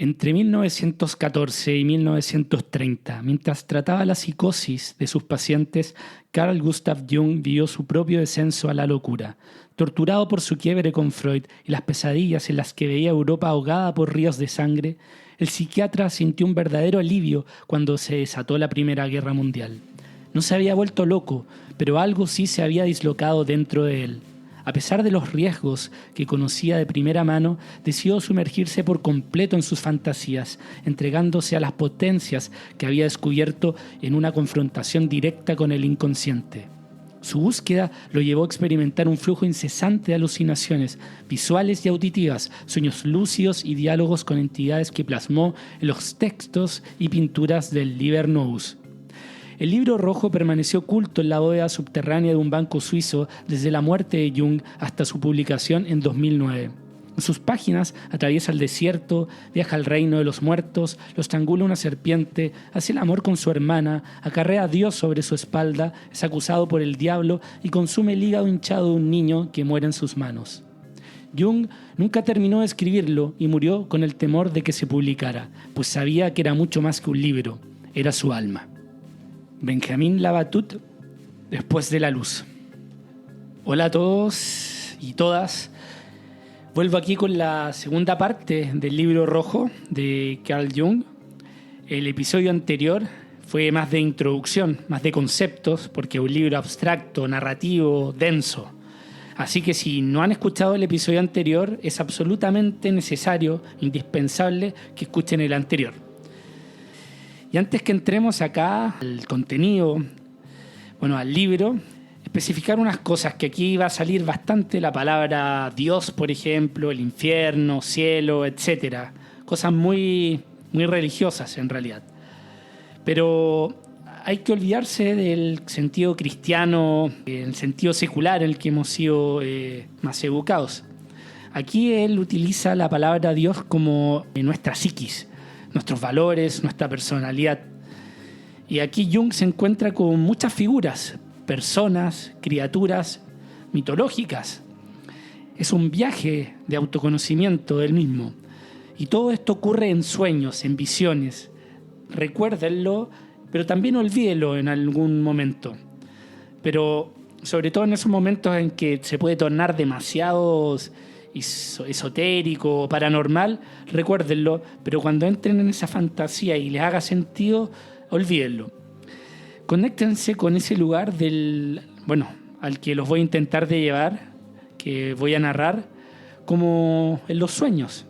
Entre 1914 y 1930, mientras trataba la psicosis de sus pacientes, Carl Gustav Jung vivió su propio descenso a la locura. Torturado por su quiebre con Freud y las pesadillas en las que veía Europa ahogada por ríos de sangre, el psiquiatra sintió un verdadero alivio cuando se desató la Primera Guerra Mundial. No se había vuelto loco, pero algo sí se había dislocado dentro de él. A pesar de los riesgos que conocía de primera mano, decidió sumergirse por completo en sus fantasías, entregándose a las potencias que había descubierto en una confrontación directa con el inconsciente. Su búsqueda lo llevó a experimentar un flujo incesante de alucinaciones visuales y auditivas, sueños lúcidos y diálogos con entidades que plasmó en los textos y pinturas del Liber Novus. El libro rojo permaneció oculto en la bóveda subterránea de un banco suizo desde la muerte de Jung hasta su publicación en 2009. En sus páginas atraviesa el desierto, viaja al reino de los muertos, lo estrangula una serpiente, hace el amor con su hermana, acarrea a Dios sobre su espalda, es acusado por el diablo y consume el hígado hinchado de un niño que muere en sus manos. Jung nunca terminó de escribirlo y murió con el temor de que se publicara, pues sabía que era mucho más que un libro, era su alma. Benjamin Labatut, Después de la luz. Hola a todos y todas. Vuelvo aquí con la segunda parte del libro rojo de Carl Jung. El episodio anterior fue más de introducción, más de conceptos, porque es un libro abstracto, narrativo, denso. Así que si no han escuchado el episodio anterior, es absolutamente necesario, indispensable, que escuchen el anterior. Y antes que entremos acá al contenido, al libro, especificar unas cosas, que aquí va a salir bastante la palabra Dios, por ejemplo, el infierno, cielo, etc. Cosas muy, muy religiosas en realidad. Pero hay que olvidarse del sentido cristiano, el sentido secular en el que hemos sido más educados. Aquí él utiliza la palabra Dios como nuestra psiquis, nuestros valores, nuestra personalidad. Y aquí Jung se encuentra con muchas figuras, personas, criaturas mitológicas. Es un viaje de autoconocimiento del mismo. Y todo esto ocurre en sueños, en visiones. Recuérdenlo, pero también olvídenlo en algún momento. Pero sobre todo en esos momentos en que se puede tornar demasiado esotérico o paranormal, recuérdenlo, pero cuando entren en esa fantasía y les haga sentido, olvídenlo. Conéctense con ese lugar al que los voy a intentar de llevar, que voy a narrar, como en los sueños,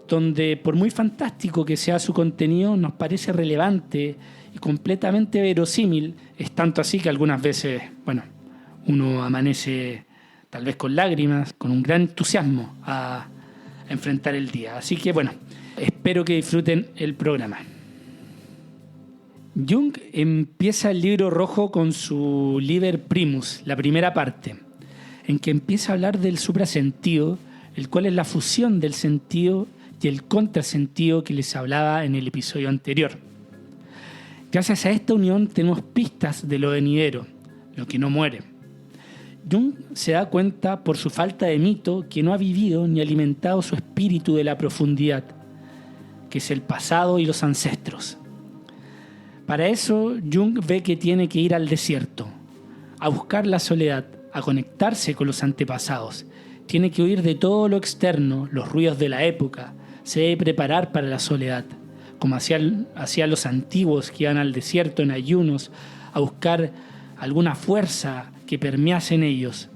donde por muy fantástico que sea su contenido, nos parece relevante y completamente verosímil. Es tanto así que algunas veces, uno amanece tal vez con lágrimas, con un gran entusiasmo a enfrentar el día. Así que espero que disfruten el programa. Jung empieza el libro rojo con su Liber Primus, la primera parte, en que empieza a hablar del suprasentido, el cual es la fusión del sentido y el contrasentido que les hablaba en el episodio anterior. Gracias a esta unión tenemos pistas de lo venidero, lo que no muere. Jung se da cuenta por su falta de mito que no ha vivido ni alimentado su espíritu de la profundidad, que es el pasado y los ancestros. Para eso, Jung ve que tiene que ir al desierto, a buscar la soledad, a conectarse con los antepasados. Tiene que huir de todo lo externo, los ruidos de la época. Se debe preparar para la soledad, como hacían los antiguos que iban al desierto en ayunos a buscar alguna fuerza que permease en ellos.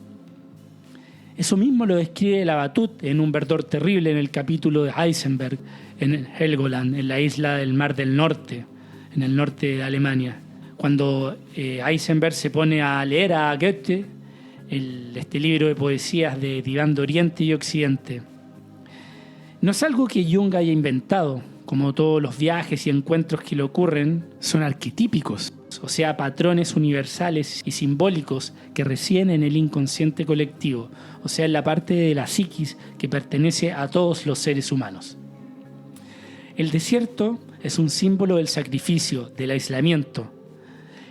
Eso mismo lo describe Labatut en Un verdor terrible, en el capítulo de Heisenberg, en Helgoland, en la isla del Mar del Norte, en el norte de Alemania. Cuando Heisenberg se pone a leer a Goethe, este libro de poesías de diván de Oriente y Occidente. No es algo que Jung haya inventado, como todos los viajes y encuentros que le ocurren, son arquetípicos, o sea, patrones universales y simbólicos que residen en el inconsciente colectivo, o sea, en la parte de la psiquis que pertenece a todos los seres humanos. El desierto es un símbolo del sacrificio, del aislamiento.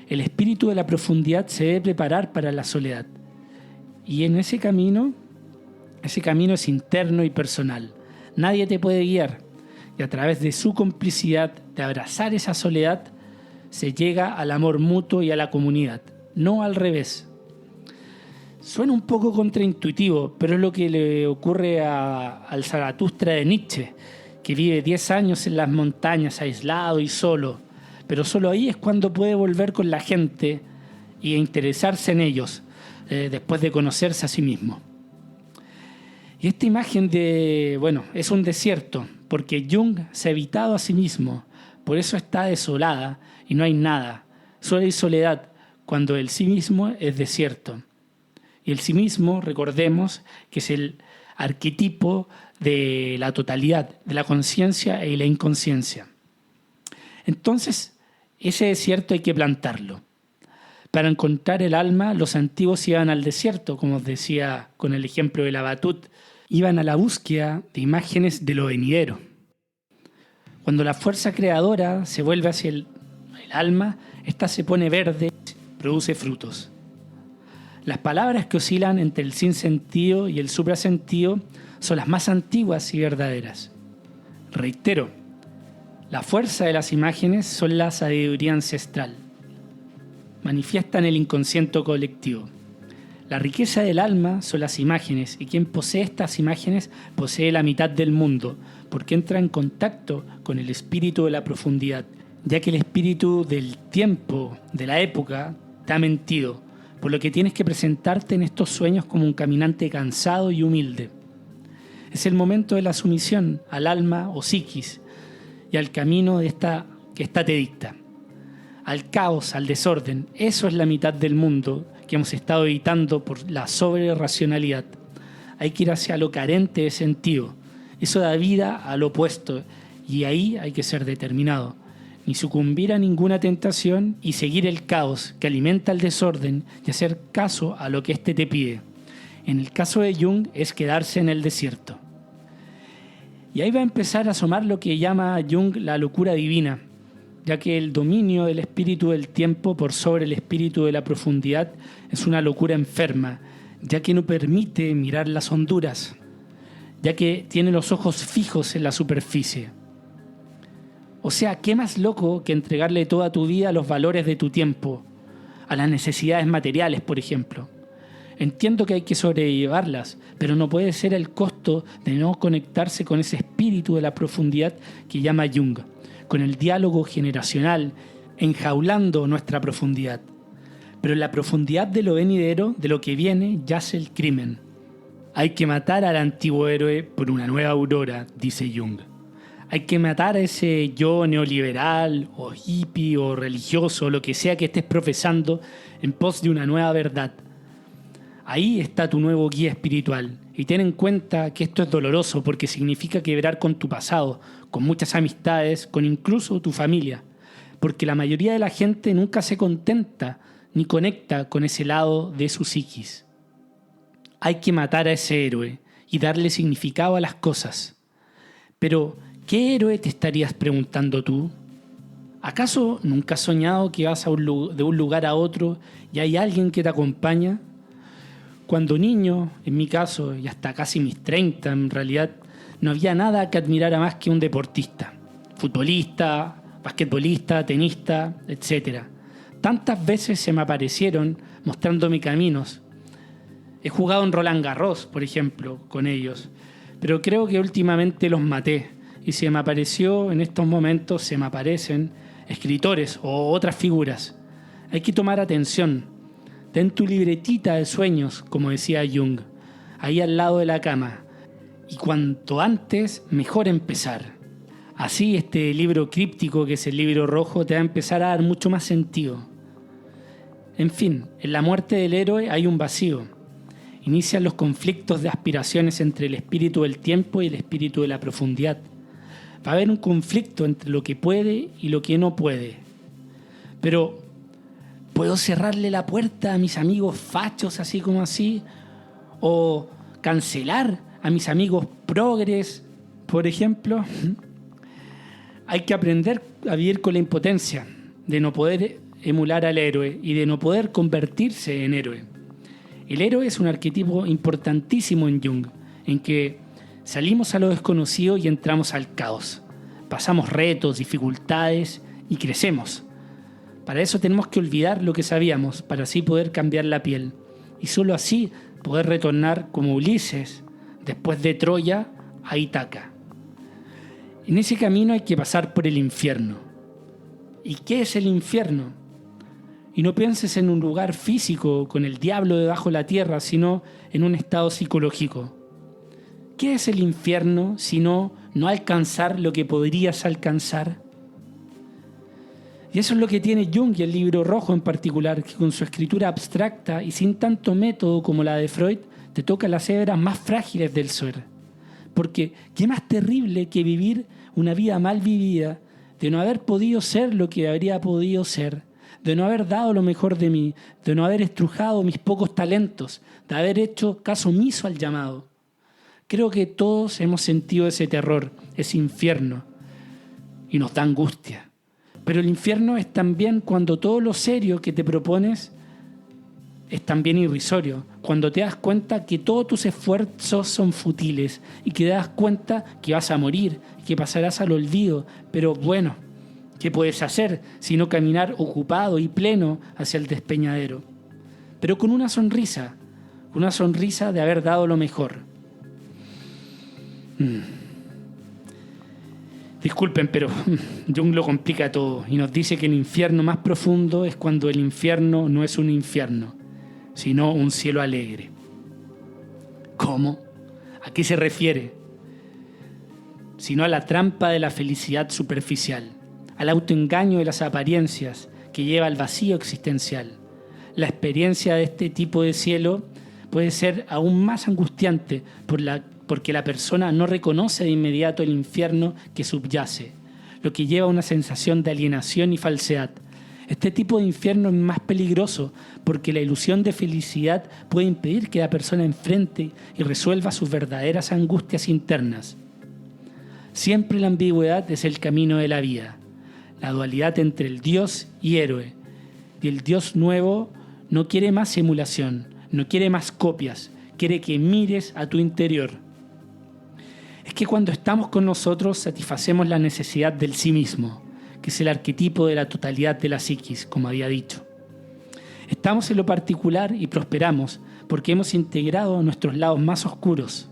El espíritu de la profundidad se debe preparar para la soledad. Y en ese camino es interno y personal. Nadie te puede guiar. y a través de su complicidad de abrazar esa soledad se llega al amor mutuo y a la comunidad, no al revés. Suena un poco contraintuitivo, pero es lo que le ocurre al Zaratustra de Nietzsche, que vive 10 años en las montañas aislado y solo, pero solo ahí es cuando puede volver con la gente y interesarse en ellos, después de conocerse a sí mismo. Y esta imagen es un desierto, porque Jung se ha evitado a sí mismo, por eso está desolada y no hay nada, solo hay soledad, cuando el sí mismo es desierto. Y el sí mismo, recordemos, que es el arquetipo de la totalidad, de la conciencia y la inconsciencia. Entonces, ese desierto hay que plantarlo. Para encontrar el alma, los antiguos iban al desierto, como os decía con el ejemplo de la Batut, iban a la búsqueda de imágenes de lo venidero. Cuando la fuerza creadora se vuelve hacia el alma, ésta se pone verde, produce frutos. Las palabras que oscilan entre el sinsentido y el suprasentido son las más antiguas y verdaderas. Reitero, la fuerza de las imágenes son la sabiduría ancestral. Manifiestan el inconsciente colectivo. La riqueza del alma son las imágenes, y quien posee estas imágenes posee la mitad del mundo, porque entra en contacto con el espíritu de la profundidad, ya que el espíritu del tiempo, de la época, te ha mentido, por lo que tienes que presentarte en estos sueños como un caminante cansado y humilde. Es el momento de la sumisión al alma o psiquis y al camino que ésta te dicta. Al caos, al desorden, eso es la mitad del mundo que hemos estado evitando por la sobreracionalidad. Hay que ir hacia lo carente de sentido. Eso da vida al opuesto y ahí hay que ser determinado. Ni sucumbir a ninguna tentación y seguir el caos que alimenta el desorden y hacer caso a lo que éste te pide. En el caso de Jung es quedarse en el desierto. Y ahí va a empezar a asomar lo que llama Jung la locura divina, ya que el dominio del espíritu del tiempo por sobre el espíritu de la profundidad es una locura enferma, ya que no permite mirar las honduras, ya que tiene los ojos fijos en la superficie. O sea, ¿qué más loco que entregarle toda tu vida a los valores de tu tiempo, a las necesidades materiales, por ejemplo? Entiendo que hay que sobrellevarlas, pero no puede ser el costo de no conectarse con ese espíritu de la profundidad que llama Jung, con el diálogo generacional, enjaulando nuestra profundidad. Pero en la profundidad de lo venidero, de lo que viene, yace el crimen. Hay que matar al antiguo héroe por una nueva aurora, dice Jung. Hay que matar a ese yo neoliberal o hippie o religioso, lo que sea que estés profesando, en pos de una nueva verdad. Ahí está tu nuevo guía espiritual. Y ten en cuenta que esto es doloroso porque significa quebrar con tu pasado, con muchas amistades, con incluso tu familia. Porque la mayoría de la gente nunca se contenta ni conecta con ese lado de su psiquis. Hay que matar a ese héroe y darle significado a las cosas. Pero, ¿qué héroe te estarías preguntando tú? ¿Acaso nunca has soñado que vas de un lugar a otro y hay alguien que te acompaña? Cuando niño, en mi caso, y hasta casi mis 30 en realidad, no había nada que admirara más que un deportista. Futbolista, basquetbolista, tenista, etc. Tantas veces se me aparecieron mostrándome caminos. He jugado en Roland Garros, por ejemplo, con ellos. Pero creo que últimamente los maté. Y se me apareció, en estos momentos se me aparecen escritores o otras figuras. Hay que tomar atención. Ten tu libretita de sueños, como decía Jung, ahí al lado de la cama. Y cuanto antes, mejor empezar. Así este libro críptico, que es el libro rojo, te va a empezar a dar mucho más sentido. En fin, en la muerte del héroe hay un vacío. Inician los conflictos de aspiraciones entre el espíritu del tiempo y el espíritu de la profundidad. Va a haber un conflicto entre lo que puede y lo que no puede. Pero, ¿puedo cerrarle la puerta a mis amigos fachos así como así? ¿O cancelar a mis amigos progres, por ejemplo? Hay que aprender a vivir con la impotencia de no poder emular al héroe y de no poder convertirse en héroe. El héroe es un arquetipo importantísimo en Jung, en que salimos a lo desconocido y entramos al caos. pasamos retos, dificultades y crecemos. Para eso tenemos que olvidar lo que sabíamos, para así poder cambiar la piel. Y solo así poder retornar como Ulises, después de Troya, a Ítaca. En ese camino hay que pasar por el infierno. ¿Y qué es el infierno? Y no pienses en un lugar físico con el diablo debajo de la tierra, sino en un estado psicológico. ¿Qué es el infierno sino no alcanzar lo que podrías alcanzar? Y eso es lo que tiene Jung y el Libro Rojo en particular, que con su escritura abstracta y sin tanto método como la de Freud, te toca las hebras más frágiles del ser. Porque qué más terrible que vivir una vida mal vivida, de no haber podido ser lo que habría podido ser, de no haber dado lo mejor de mí, de no haber estrujado mis pocos talentos, de haber hecho caso omiso al llamado. Creo que todos hemos sentido ese terror, ese infierno, y nos da angustia. Pero el infierno es también cuando todo lo serio que te propones es también irrisorio, cuando te das cuenta que todos tus esfuerzos son fútiles y que te das cuenta que vas a morir, que pasarás al olvido, pero bueno, ¿qué puedes hacer sino caminar ocupado y pleno hacia el despeñadero? Pero con una sonrisa de haber dado lo mejor. Disculpen, pero Jung lo complica todo y nos dice que el infierno más profundo es cuando el infierno no es un infierno, sino un cielo alegre. ¿Cómo? ¿A qué se refiere? Sino a la trampa de la felicidad superficial, al autoengaño de las apariencias que lleva al vacío existencial. La experiencia de este tipo de cielo puede ser aún más angustiante porque la persona no reconoce de inmediato el infierno que subyace, lo que lleva a una sensación de alienación y falsedad. Este tipo de infierno es más peligroso porque la ilusión de felicidad puede impedir que la persona enfrente y resuelva sus verdaderas angustias internas. Siempre la ambigüedad es el camino de la vida, la dualidad entre el Dios y héroe. Y el Dios nuevo no quiere más simulación, no quiere más copias, quiere que mires a tu interior. Es que cuando estamos con nosotros satisfacemos la necesidad del sí mismo, que es el arquetipo de la totalidad de la psiquis, como había dicho. Estamos en lo particular y prosperamos porque hemos integrado nuestros lados más oscuros,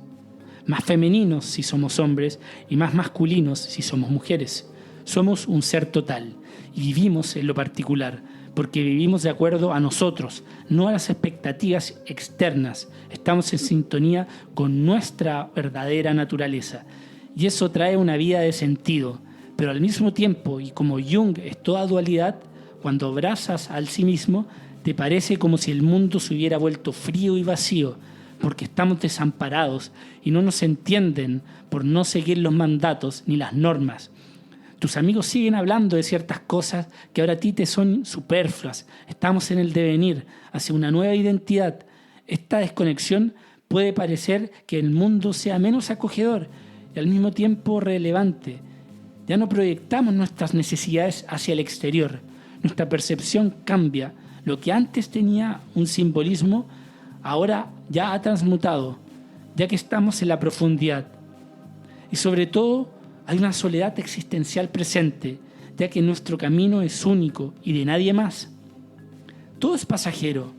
más femeninos si somos hombres y más masculinos si somos mujeres. Somos un ser total y vivimos en lo particular porque vivimos de acuerdo a nosotros, no a las expectativas externas. Estamos en sintonía con nuestra verdadera naturaleza y eso trae una vida de sentido. Pero al mismo tiempo, y como Jung es toda dualidad, cuando abrazas al sí mismo, te parece como si el mundo se hubiera vuelto frío y vacío, porque estamos desamparados y no nos entienden por no seguir los mandatos ni las normas. Tus amigos siguen hablando de ciertas cosas que ahora a ti te son superfluas. Estamos en el devenir hacia una nueva identidad. Esta desconexión puede parecer que el mundo sea menos acogedor y al mismo tiempo relevante. Ya no proyectamos nuestras necesidades hacia el exterior. Nuestra percepción cambia. Lo que antes tenía un simbolismo, ahora ya ha transmutado, ya que estamos en la profundidad. Y sobre todo, hay una soledad existencial presente, ya que nuestro camino es único y de nadie más. Todo es pasajero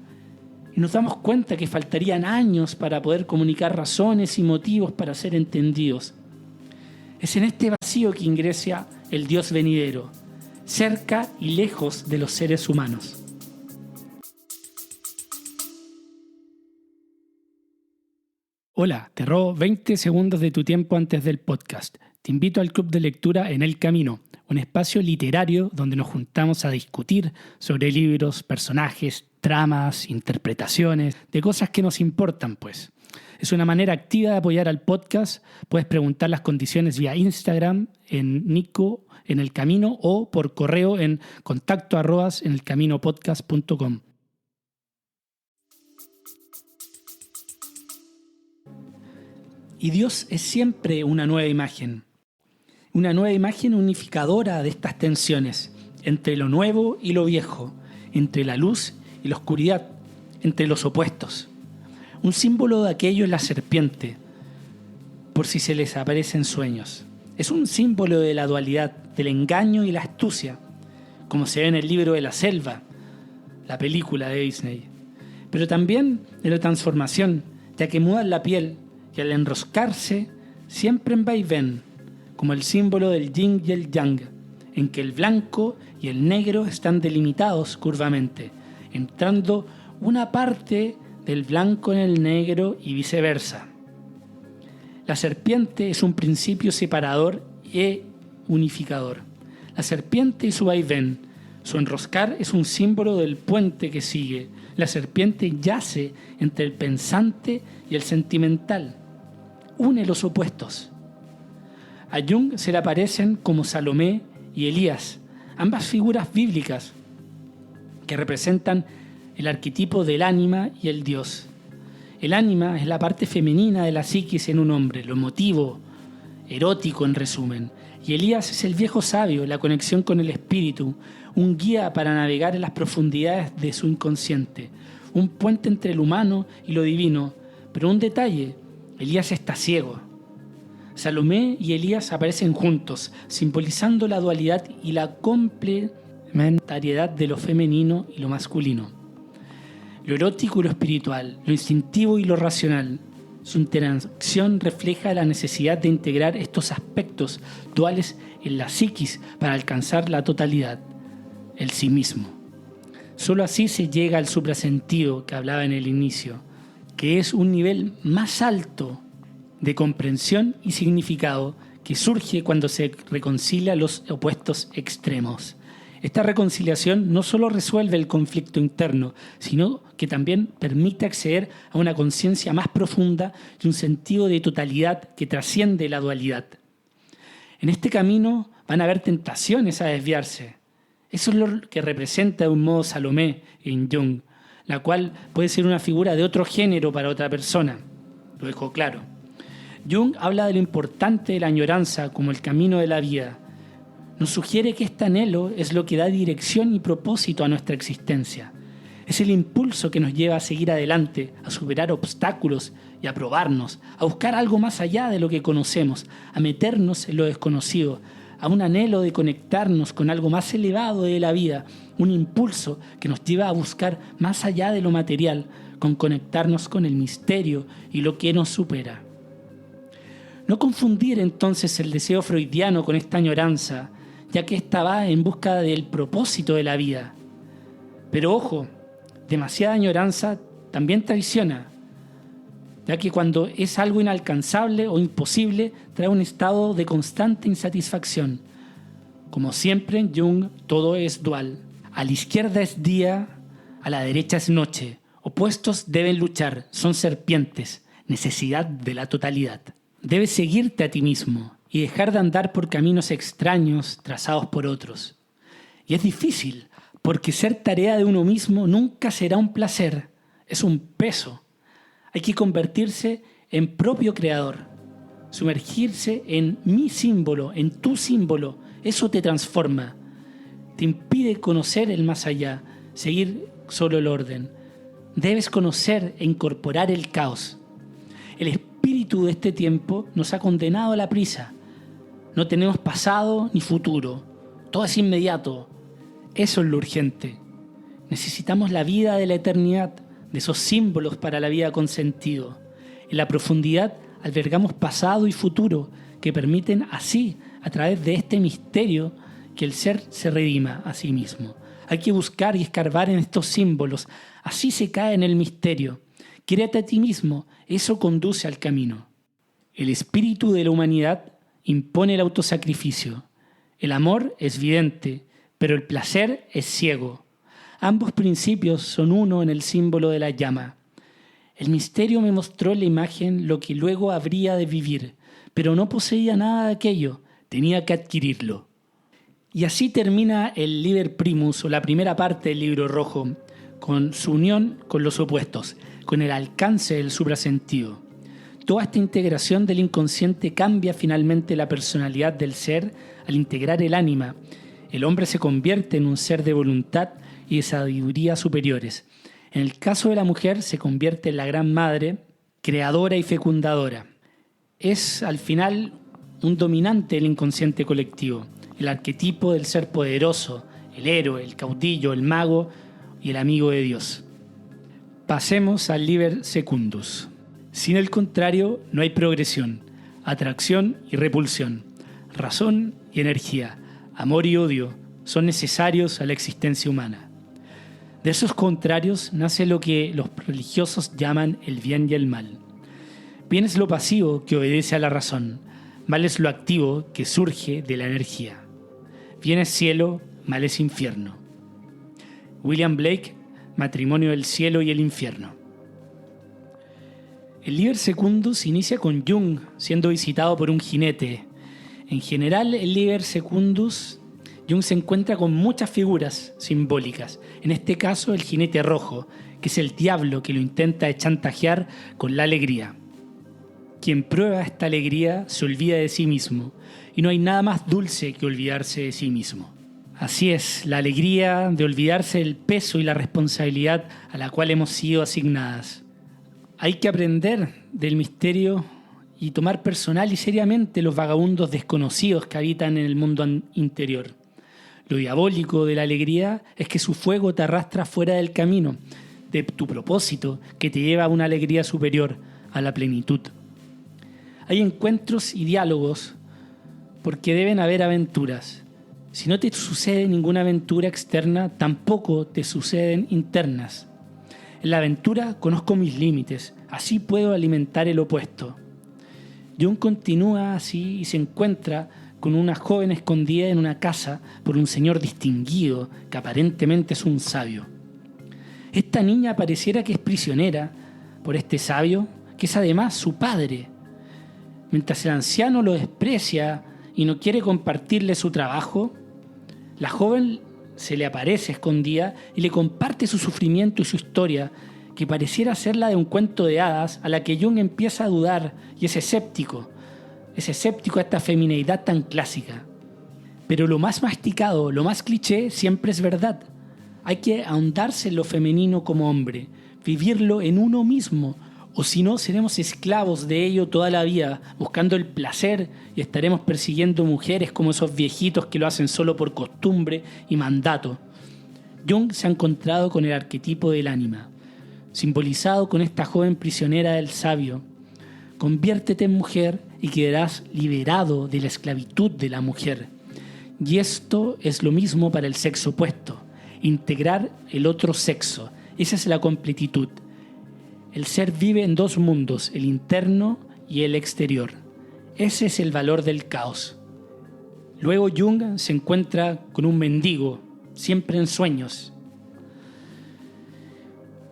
y nos damos cuenta que faltarían años para poder comunicar razones y motivos para ser entendidos. Es en este vacío que ingresa el Dios venidero, cerca y lejos de los seres humanos. Hola, te robo 20 segundos de tu tiempo antes del podcast. Te invito al Club de Lectura En el Camino, un espacio literario donde nos juntamos a discutir sobre libros, personajes, tramas, interpretaciones, de cosas que nos importan, pues. Es una manera activa de apoyar al podcast. Puedes preguntar las condiciones vía Instagram en Nico En el Camino o por correo en contacto@enelcaminopodcast.com. Y Dios es siempre una nueva imagen unificadora de estas tensiones, entre lo nuevo y lo viejo, entre la luz y la oscuridad, entre los opuestos. Un símbolo de aquello es la serpiente, por si se les aparecen sueños. Es un símbolo de la dualidad, del engaño y la astucia, como se ve en el libro de la selva, la película de Disney. Pero también de la transformación, ya que mudan la piel y al enroscarse siempre en vaivén, como el símbolo del yin y el yang, en que el blanco y el negro están delimitados curvamente, entrando una parte del blanco en el negro y viceversa. La serpiente es un principio separador e unificador. La serpiente y su vaivén, su enroscar es un símbolo del puente que sigue. La serpiente yace entre el pensante y el sentimental. Une los opuestos. A Jung se le aparecen como Salomé y Elías, ambas figuras bíblicas que representan el arquetipo del ánima y el Dios. El ánima es la parte femenina de la psiquis en un hombre, lo emotivo, erótico en resumen. Y Elías es el viejo sabio, la conexión con el espíritu, un guía para navegar en las profundidades de su inconsciente, un puente entre el humano y lo divino. Pero un detalle, Elías está ciego. Salomé y Elías aparecen juntos, simbolizando la dualidad y la complementariedad de lo femenino y lo masculino. Lo erótico y lo espiritual, lo instintivo y lo racional. Su interacción refleja la necesidad de integrar estos aspectos duales en la psiquis para alcanzar la totalidad, el sí mismo. Solo así se llega al suprasentido que hablaba en el inicio, que es un nivel más alto de comprensión y significado que surge cuando se reconcilia los opuestos extremos. Esta reconciliación no solo resuelve el conflicto interno, sino que también permite acceder a una conciencia más profunda y un sentido de totalidad que trasciende la dualidad. En este camino van a haber tentaciones a desviarse. Eso es lo que representa de un modo Salomé en Jung, la cual puede ser una figura de otro género para otra persona. Lo dejo claro. Jung habla de lo importante de la añoranza como el camino de la vida. Nos sugiere que este anhelo es lo que da dirección y propósito a nuestra existencia. Es el impulso que nos lleva a seguir adelante, a superar obstáculos y a probarnos, a buscar algo más allá de lo que conocemos, a meternos en lo desconocido, a un anhelo de conectarnos con algo más elevado de la vida, un impulso que nos lleva a buscar más allá de lo material, con conectarnos con el misterio y lo que nos supera. No confundir entonces el deseo freudiano con esta añoranza, ya que ésta va en busca del propósito de la vida. Pero ojo, demasiada añoranza también traiciona, ya que cuando es algo inalcanzable o imposible, trae un estado de constante insatisfacción. Como siempre en Jung, todo es dual. A la izquierda es día, a la derecha es noche. Opuestos deben luchar, son serpientes, necesidad de la totalidad. Debes seguirte a ti mismo y dejar de andar por caminos extraños trazados por otros. Y es difícil, porque ser tarea de uno mismo nunca será un placer, es un peso. Hay que convertirse en propio creador, sumergirse en mi símbolo, en tu símbolo. Eso te transforma, te impide conocer el más allá, seguir solo el orden. Debes conocer e incorporar el caos. El espíritu de este tiempo nos ha condenado a la prisa. No tenemos pasado ni futuro, todo es inmediato. Eso es lo urgente. Necesitamos la vida de la eternidad, de esos símbolos para la vida con sentido. En la profundidad albergamos pasado y futuro que permiten así, a través de este misterio, que el ser se redima a sí mismo. Hay que buscar y escarbar en estos símbolos, así se cae en el misterio. Créate a ti mismo, eso conduce al camino. El espíritu de la humanidad impone el autosacrificio. El amor es vidente, pero el placer es ciego. Ambos principios son uno en el símbolo de la llama. El misterio me mostró en la imagen lo que luego habría de vivir, pero no poseía nada de aquello, tenía que adquirirlo. Y así termina el Liber Primus, o la primera parte del Libro Rojo, con su unión con los opuestos, con el alcance del suprasentido. Toda esta integración del inconsciente cambia finalmente la personalidad del ser al integrar el ánima. El hombre se convierte en un ser de voluntad y de sabiduría superiores. En el caso de la mujer se convierte en la gran madre, creadora y fecundadora. Es al final un dominante del inconsciente colectivo, el arquetipo del ser poderoso, el héroe, el caudillo, el mago y el amigo de Dios. Pasemos al liber secundus. Sin el contrario no hay progresión, atracción y repulsión, razón y energía, amor y odio son necesarios a la existencia humana. De esos contrarios nace lo que los religiosos llaman el bien y el mal. Bien es lo pasivo que obedece a la razón, mal es lo activo que surge de la energía. Bien es cielo, mal es infierno. William Blake, Matrimonio del cielo y el infierno. El liber secundus inicia con Jung siendo visitado por un jinete. En general, el liber secundus, Jung se encuentra con muchas figuras simbólicas. En este caso, el jinete rojo, que es el diablo que lo intenta chantajear con la alegría. Quien prueba esta alegría se olvida de sí mismo, y no hay nada más dulce que olvidarse de sí mismo. Así es, la alegría de olvidarse del peso y la responsabilidad a la cual hemos sido asignadas. Hay que aprender del misterio y tomar personal y seriamente los vagabundos desconocidos que habitan en el mundo interior. Lo diabólico de la alegría es que su fuego te arrastra fuera del camino, de tu propósito, que te lleva a una alegría superior, a la plenitud. Hay encuentros y diálogos porque deben haber aventuras. Si no te sucede ninguna aventura externa, tampoco te suceden internas. En la aventura conozco mis límites, así puedo alimentar el opuesto. Jung continúa así y se encuentra con una joven escondida en una casa por un señor distinguido que aparentemente es un sabio. Esta niña pareciera que es prisionera por este sabio, que es además su padre. Mientras el anciano lo desprecia y no quiere compartirle su trabajo, la joven se le aparece escondida y le comparte su sufrimiento y su historia, que pareciera ser la de un cuento de hadas, a la que Jung empieza a dudar y es escéptico a esta femineidad tan clásica. Pero lo más masticado, lo más cliché, siempre es verdad. Hay que ahondarse en lo femenino como hombre, vivirlo en uno mismo, o si no, seremos esclavos de ello toda la vida, buscando el placer y estaremos persiguiendo mujeres como esos viejitos que lo hacen solo por costumbre y mandato. Jung se ha encontrado con el arquetipo del ánima, simbolizado con esta joven prisionera del sabio. Conviértete en mujer y quedarás liberado de la esclavitud de la mujer. Y esto es lo mismo para el sexo opuesto, integrar el otro sexo. Esa es la completitud. El ser vive en dos mundos, el interno y el exterior. Ese es el valor del caos. Luego Jung se encuentra con un mendigo, siempre en sueños.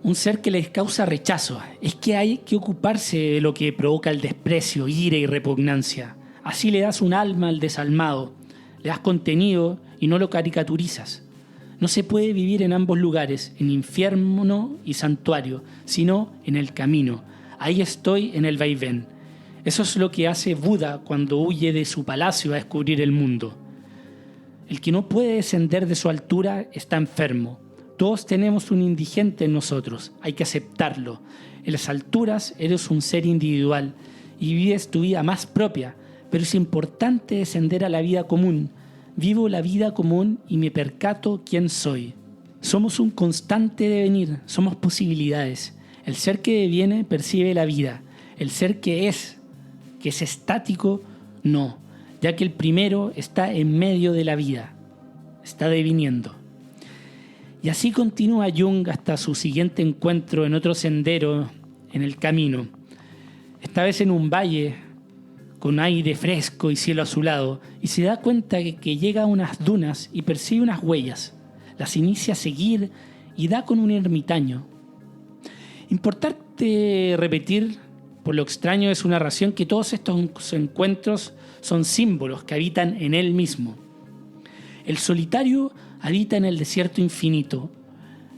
Un ser que les causa rechazo. Es que hay que ocuparse de lo que provoca el desprecio, ira y repugnancia. Así le das un alma al desalmado, le das contenido y no lo caricaturizas. No se puede vivir en ambos lugares, en infierno y santuario, sino en el camino. Ahí estoy en el vaivén. Eso es lo que hace Buda cuando huye de su palacio a descubrir el mundo. El que no puede descender de su altura está enfermo. Todos tenemos un indigente en nosotros, hay que aceptarlo. En las alturas eres un ser individual y vives tu vida más propia, pero es importante descender a la vida común. Vivo la vida común y me percato quién soy. Somos un constante devenir, somos posibilidades. El ser que deviene percibe la vida. El ser que es estático, no, ya que el primero está en medio de la vida, está deviniendo. Y así continúa Jung hasta su siguiente encuentro en otro sendero en el camino. Esta vez en un valle con aire fresco y cielo azulado, y se da cuenta que llega a unas dunas y percibe unas huellas. Las inicia a seguir y da con un ermitaño. Importante repetir, por lo extraño de su narración, que todos estos encuentros son símbolos que habitan en él mismo. El solitario habita en el desierto infinito.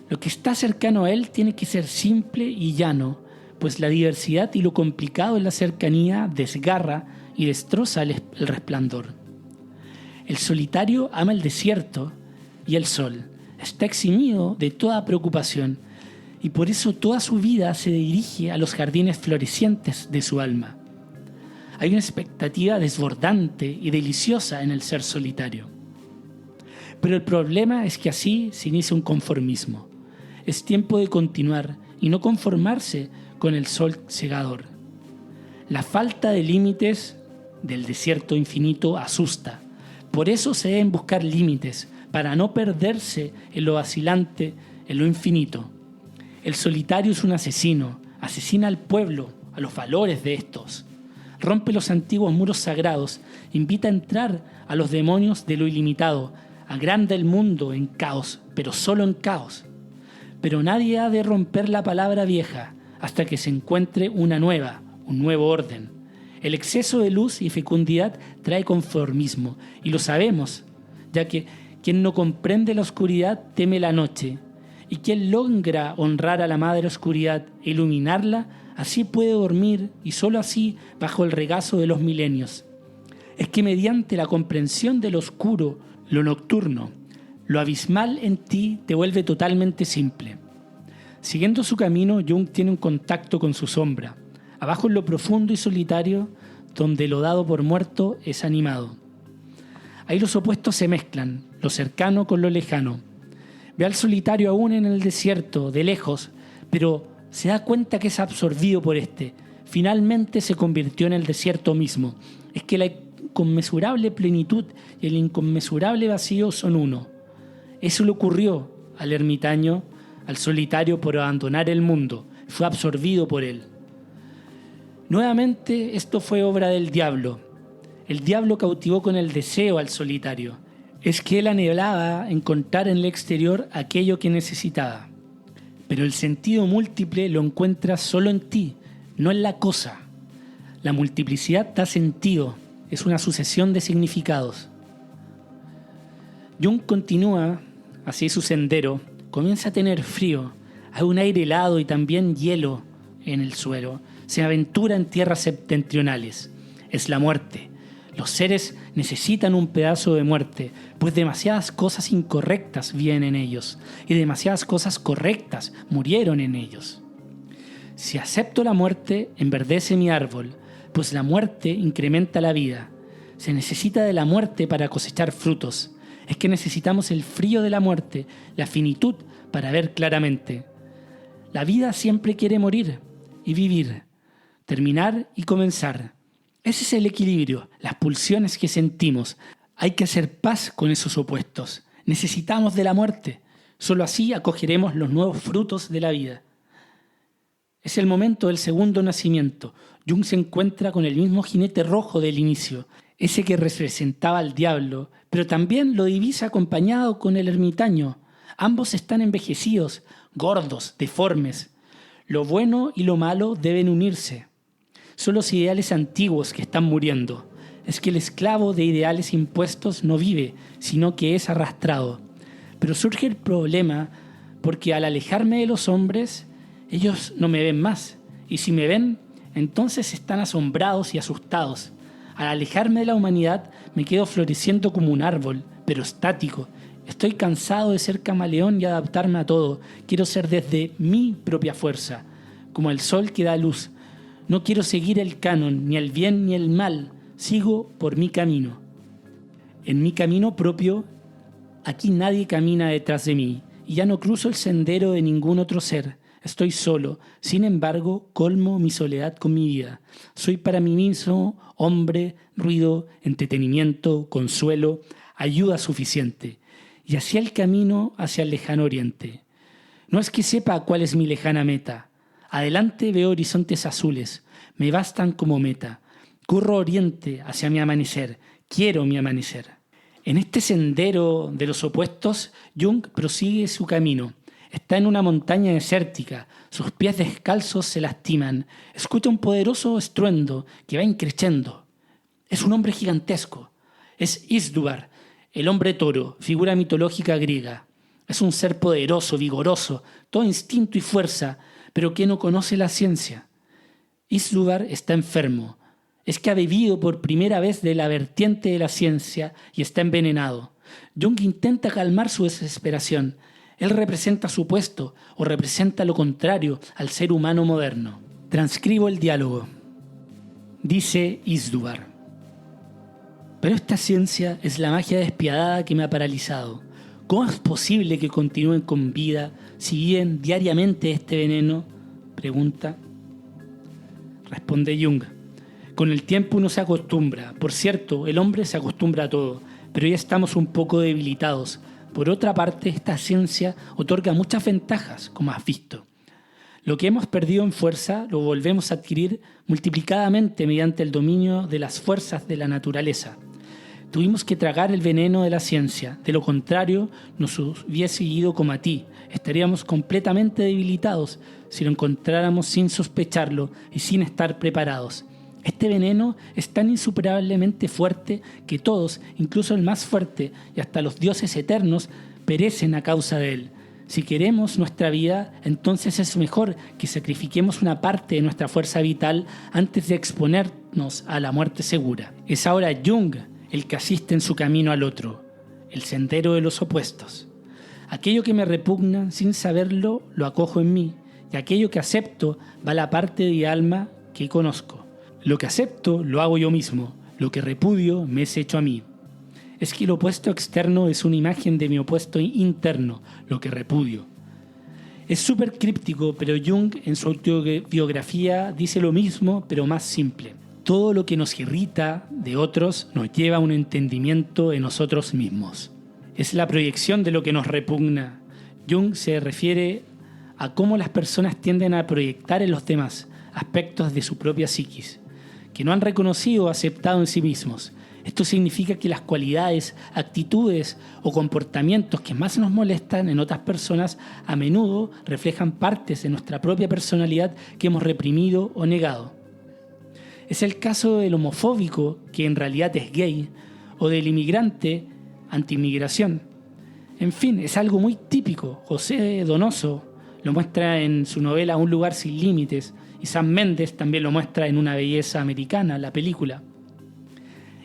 Lo que está cercano a él tiene que ser simple y llano, pues la diversidad y lo complicado en la cercanía desgarra y destroza el resplandor. El solitario ama el desierto y el sol. Está eximido de toda preocupación y por eso toda su vida se dirige a los jardines florecientes de su alma. Hay una expectativa desbordante y deliciosa en el ser solitario. Pero el problema es que así se inicia un conformismo. Es tiempo de continuar y no conformarse con el sol cegador. La falta de límites del desierto infinito asusta. Por eso se deben buscar límites, para no perderse en lo vacilante, en lo infinito. El solitario es un asesino, asesina al pueblo, a los valores de estos. Rompe los antiguos muros sagrados, invita a entrar a los demonios de lo ilimitado, agranda el mundo en caos, pero solo en caos. Pero nadie ha de romper la palabra vieja hasta que se encuentre una nueva, un nuevo orden. El exceso de luz y fecundidad trae conformismo, y lo sabemos, ya que quien no comprende la oscuridad teme la noche, y quien logra honrar a la madre oscuridad e iluminarla, así puede dormir, y sólo así bajo el regazo de los milenios. Es que mediante la comprensión de lo oscuro, lo nocturno, lo abismal en ti te vuelve totalmente simple. Siguiendo su camino, Jung tiene un contacto con su sombra, abajo en lo profundo y solitario, donde lo dado por muerto es animado. Ahí los opuestos se mezclan, lo cercano con lo lejano. Ve al solitario aún en el desierto, de lejos, pero se da cuenta que es absorbido por este. Finalmente se convirtió en el desierto mismo. Es que la inconmensurable plenitud y el inconmensurable vacío son uno. Eso le ocurrió al ermitaño, al solitario por abandonar el mundo. Fue absorbido por él. Nuevamente esto fue obra del diablo. El diablo cautivó con el deseo al solitario. Es que él anhelaba encontrar en el exterior aquello que necesitaba. Pero el sentido múltiple lo encuentras solo en ti, no en la cosa. La multiplicidad da sentido, es una sucesión de significados. Jung continúa así su sendero, comienza a tener frío, hay un aire helado y también hielo en el suelo. Se aventura en tierras septentrionales. Es la muerte. Los seres necesitan un pedazo de muerte, pues demasiadas cosas incorrectas viven en ellos y demasiadas cosas correctas murieron en ellos. Si acepto la muerte, enverdece mi árbol, pues la muerte incrementa la vida. Se necesita de la muerte para cosechar frutos. Es que necesitamos el frío de la muerte, la finitud para ver claramente. La vida siempre quiere morir y vivir, terminar y comenzar. Ese es el equilibrio, las pulsiones que sentimos. Hay que hacer paz con esos opuestos. Necesitamos de la muerte. Solo así acogeremos los nuevos frutos de la vida. Es el momento del segundo nacimiento. Jung se encuentra con el mismo jinete rojo del inicio, ese que representaba al diablo, pero también lo divisa acompañado con el ermitaño. Ambos están envejecidos, gordos, deformes. Lo bueno y lo malo deben unirse. Son los ideales antiguos que están muriendo. Es que el esclavo de ideales impuestos no vive, sino que es arrastrado. Pero surge el problema porque al alejarme de los hombres, ellos no me ven más. Y si me ven, entonces están asombrados y asustados. Al alejarme de la humanidad, me quedo floreciendo como un árbol, pero estático. Estoy cansado de ser camaleón y adaptarme a todo. Quiero ser desde mi propia fuerza, como el sol que da luz. No quiero seguir el canon, ni el bien ni el mal. Sigo por mi camino. En mi camino propio, aquí nadie camina detrás de mí, y ya no cruzo el sendero de ningún otro ser. Estoy solo, sin embargo, colmo mi soledad con mi vida. Soy para mí mismo hombre, ruido, entretenimiento, consuelo, ayuda suficiente. Y hacia el camino hacia el lejano oriente. No es que sepa cuál es mi lejana meta. Adelante veo horizontes azules, me bastan como meta. Corro oriente hacia mi amanecer, quiero mi amanecer. En este sendero de los opuestos, Jung prosigue su camino. Está en una montaña desértica, sus pies descalzos se lastiman. Escucha un poderoso estruendo que va increciendo. Es un hombre gigantesco. Es Isdúbar, el hombre toro, figura mitológica griega. Es un ser poderoso, vigoroso, todo instinto y fuerza, pero que no conoce la ciencia. Isdúbar está enfermo. Es que ha bebido por primera vez de la vertiente de la ciencia y está envenenado. Jung intenta calmar su desesperación. Él representa su puesto o representa lo contrario al ser humano moderno. Transcribo el diálogo. Dice Isdúbar: pero esta ciencia es la magia despiadada que me ha paralizado. ¿Cómo es posible que continúen con vida si viven diariamente este veneno? Pregunta. Responde Jung: con el tiempo uno se acostumbra. Por cierto, el hombre se acostumbra a todo, pero ya estamos un poco debilitados. Por otra parte, esta ciencia otorga muchas ventajas, como has visto. Lo que hemos perdido en fuerza lo volvemos a adquirir multiplicadamente mediante el dominio de las fuerzas de la naturaleza. Tuvimos que tragar el veneno de la ciencia, de lo contrario nos hubiese ido como a ti. Estaríamos completamente debilitados si lo encontráramos sin sospecharlo y sin estar preparados. Este veneno es tan insuperablemente fuerte que todos, incluso el más fuerte y hasta los dioses eternos, perecen a causa de él. Si queremos nuestra vida, entonces es mejor que sacrifiquemos una parte de nuestra fuerza vital antes de exponernos a la muerte segura. Es ahora Jung el que asiste en su camino al otro, el sendero de los opuestos. Aquello que me repugna, sin saberlo, lo acojo en mí, y aquello que acepto va a la parte de alma que conozco. Lo que acepto lo hago yo mismo, lo que repudio me es hecho a mí. Es que el opuesto externo es una imagen de mi opuesto interno, lo que repudio. Es súper críptico, pero Jung en su autobiografía dice lo mismo, pero más simple. Todo lo que nos irrita de otros nos lleva a un entendimiento en nosotros mismos. Es la proyección de lo que nos repugna. Jung se refiere a cómo las personas tienden a proyectar en los demás aspectos de su propia psiquis, que no han reconocido o aceptado en sí mismos. Esto significa que las cualidades, actitudes o comportamientos que más nos molestan en otras personas a menudo reflejan partes de nuestra propia personalidad que hemos reprimido o negado. Es el caso del homofóbico, que en realidad es gay, o del inmigrante anti-inmigración. En fin, es algo muy típico. José Donoso lo muestra en su novela Un lugar sin límites, y Sam Mendes también lo muestra en Una belleza americana, la película.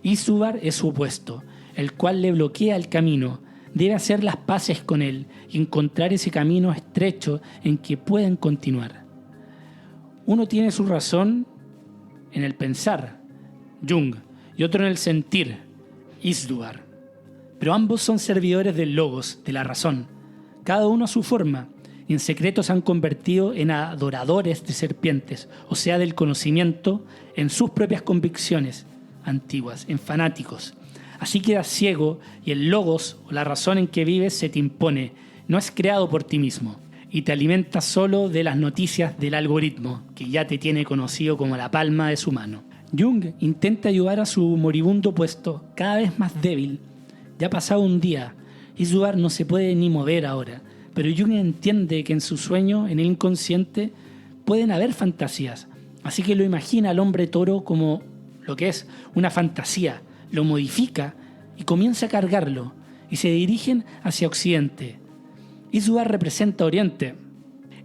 Isdúbar es su opuesto, el cual le bloquea el camino. Debe hacer las paces con él y encontrar ese camino estrecho en que pueden continuar. Uno tiene su razón en el pensar, Jung, y otro en el sentir, Isdúbar. Pero ambos son servidores del logos, de la razón, cada uno a su forma, y en secreto se han convertido en adoradores de serpientes, o sea, del conocimiento en sus propias convicciones antiguas, en fanáticos. Así quedas ciego y el logos o la razón en que vives se te impone, no es creado por ti mismo y te alimentas solo de las noticias del algoritmo que ya te tiene conocido como la palma de su mano. Jung intenta ayudar a su moribundo opuesto, cada vez más débil. Ya ha pasado un día, Isdúbar no se puede ni mover ahora, pero Jung entiende que en su sueño, en el inconsciente, pueden haber fantasías, así que lo imagina al hombre toro como lo que es una fantasía, lo modifica y comienza a cargarlo, y se dirigen hacia Occidente. Isdúbar representa Oriente,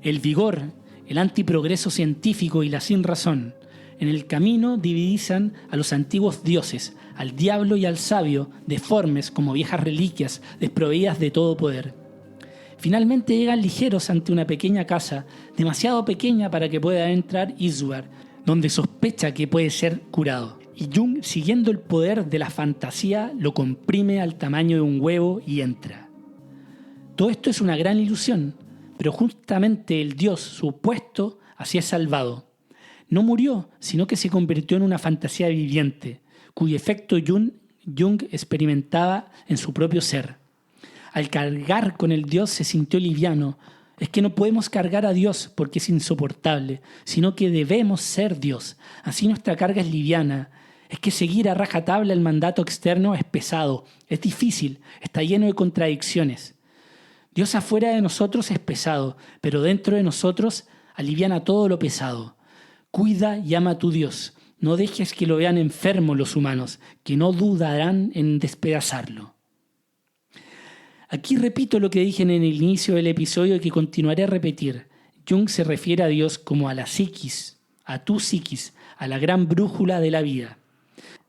el vigor, el antiprogreso científico y la sinrazón. En el camino divisan a los antiguos dioses, al diablo y al sabio, deformes como viejas reliquias, desproveídas de todo poder. Finalmente llegan ligeros ante una pequeña casa, demasiado pequeña para que pueda entrar Isdúbar, donde sospecha que puede ser curado. Y Jung, siguiendo el poder de la fantasía, lo comprime al tamaño de un huevo y entra. Todo esto es una gran ilusión, pero justamente el dios, su opuesto, así es salvado. No murió, sino que se convirtió en una fantasía viviente, cuyo efecto Jung experimentaba en su propio ser. Al cargar con el Dios se sintió liviano. Es que no podemos cargar a Dios porque es insoportable, sino que debemos ser Dios. Así nuestra carga es liviana. Es que seguir a rajatabla el mandato externo es pesado, es difícil, está lleno de contradicciones. Dios afuera de nosotros es pesado, pero dentro de nosotros aliviana todo lo pesado. Cuida y ama a tu Dios. No dejes que lo vean enfermo los humanos, que no dudarán en despedazarlo. Aquí repito lo que dije en el inicio del episodio y que continuaré a repetir. Jung se refiere a Dios como a la psiquis, a tu psiquis, a la gran brújula de la vida.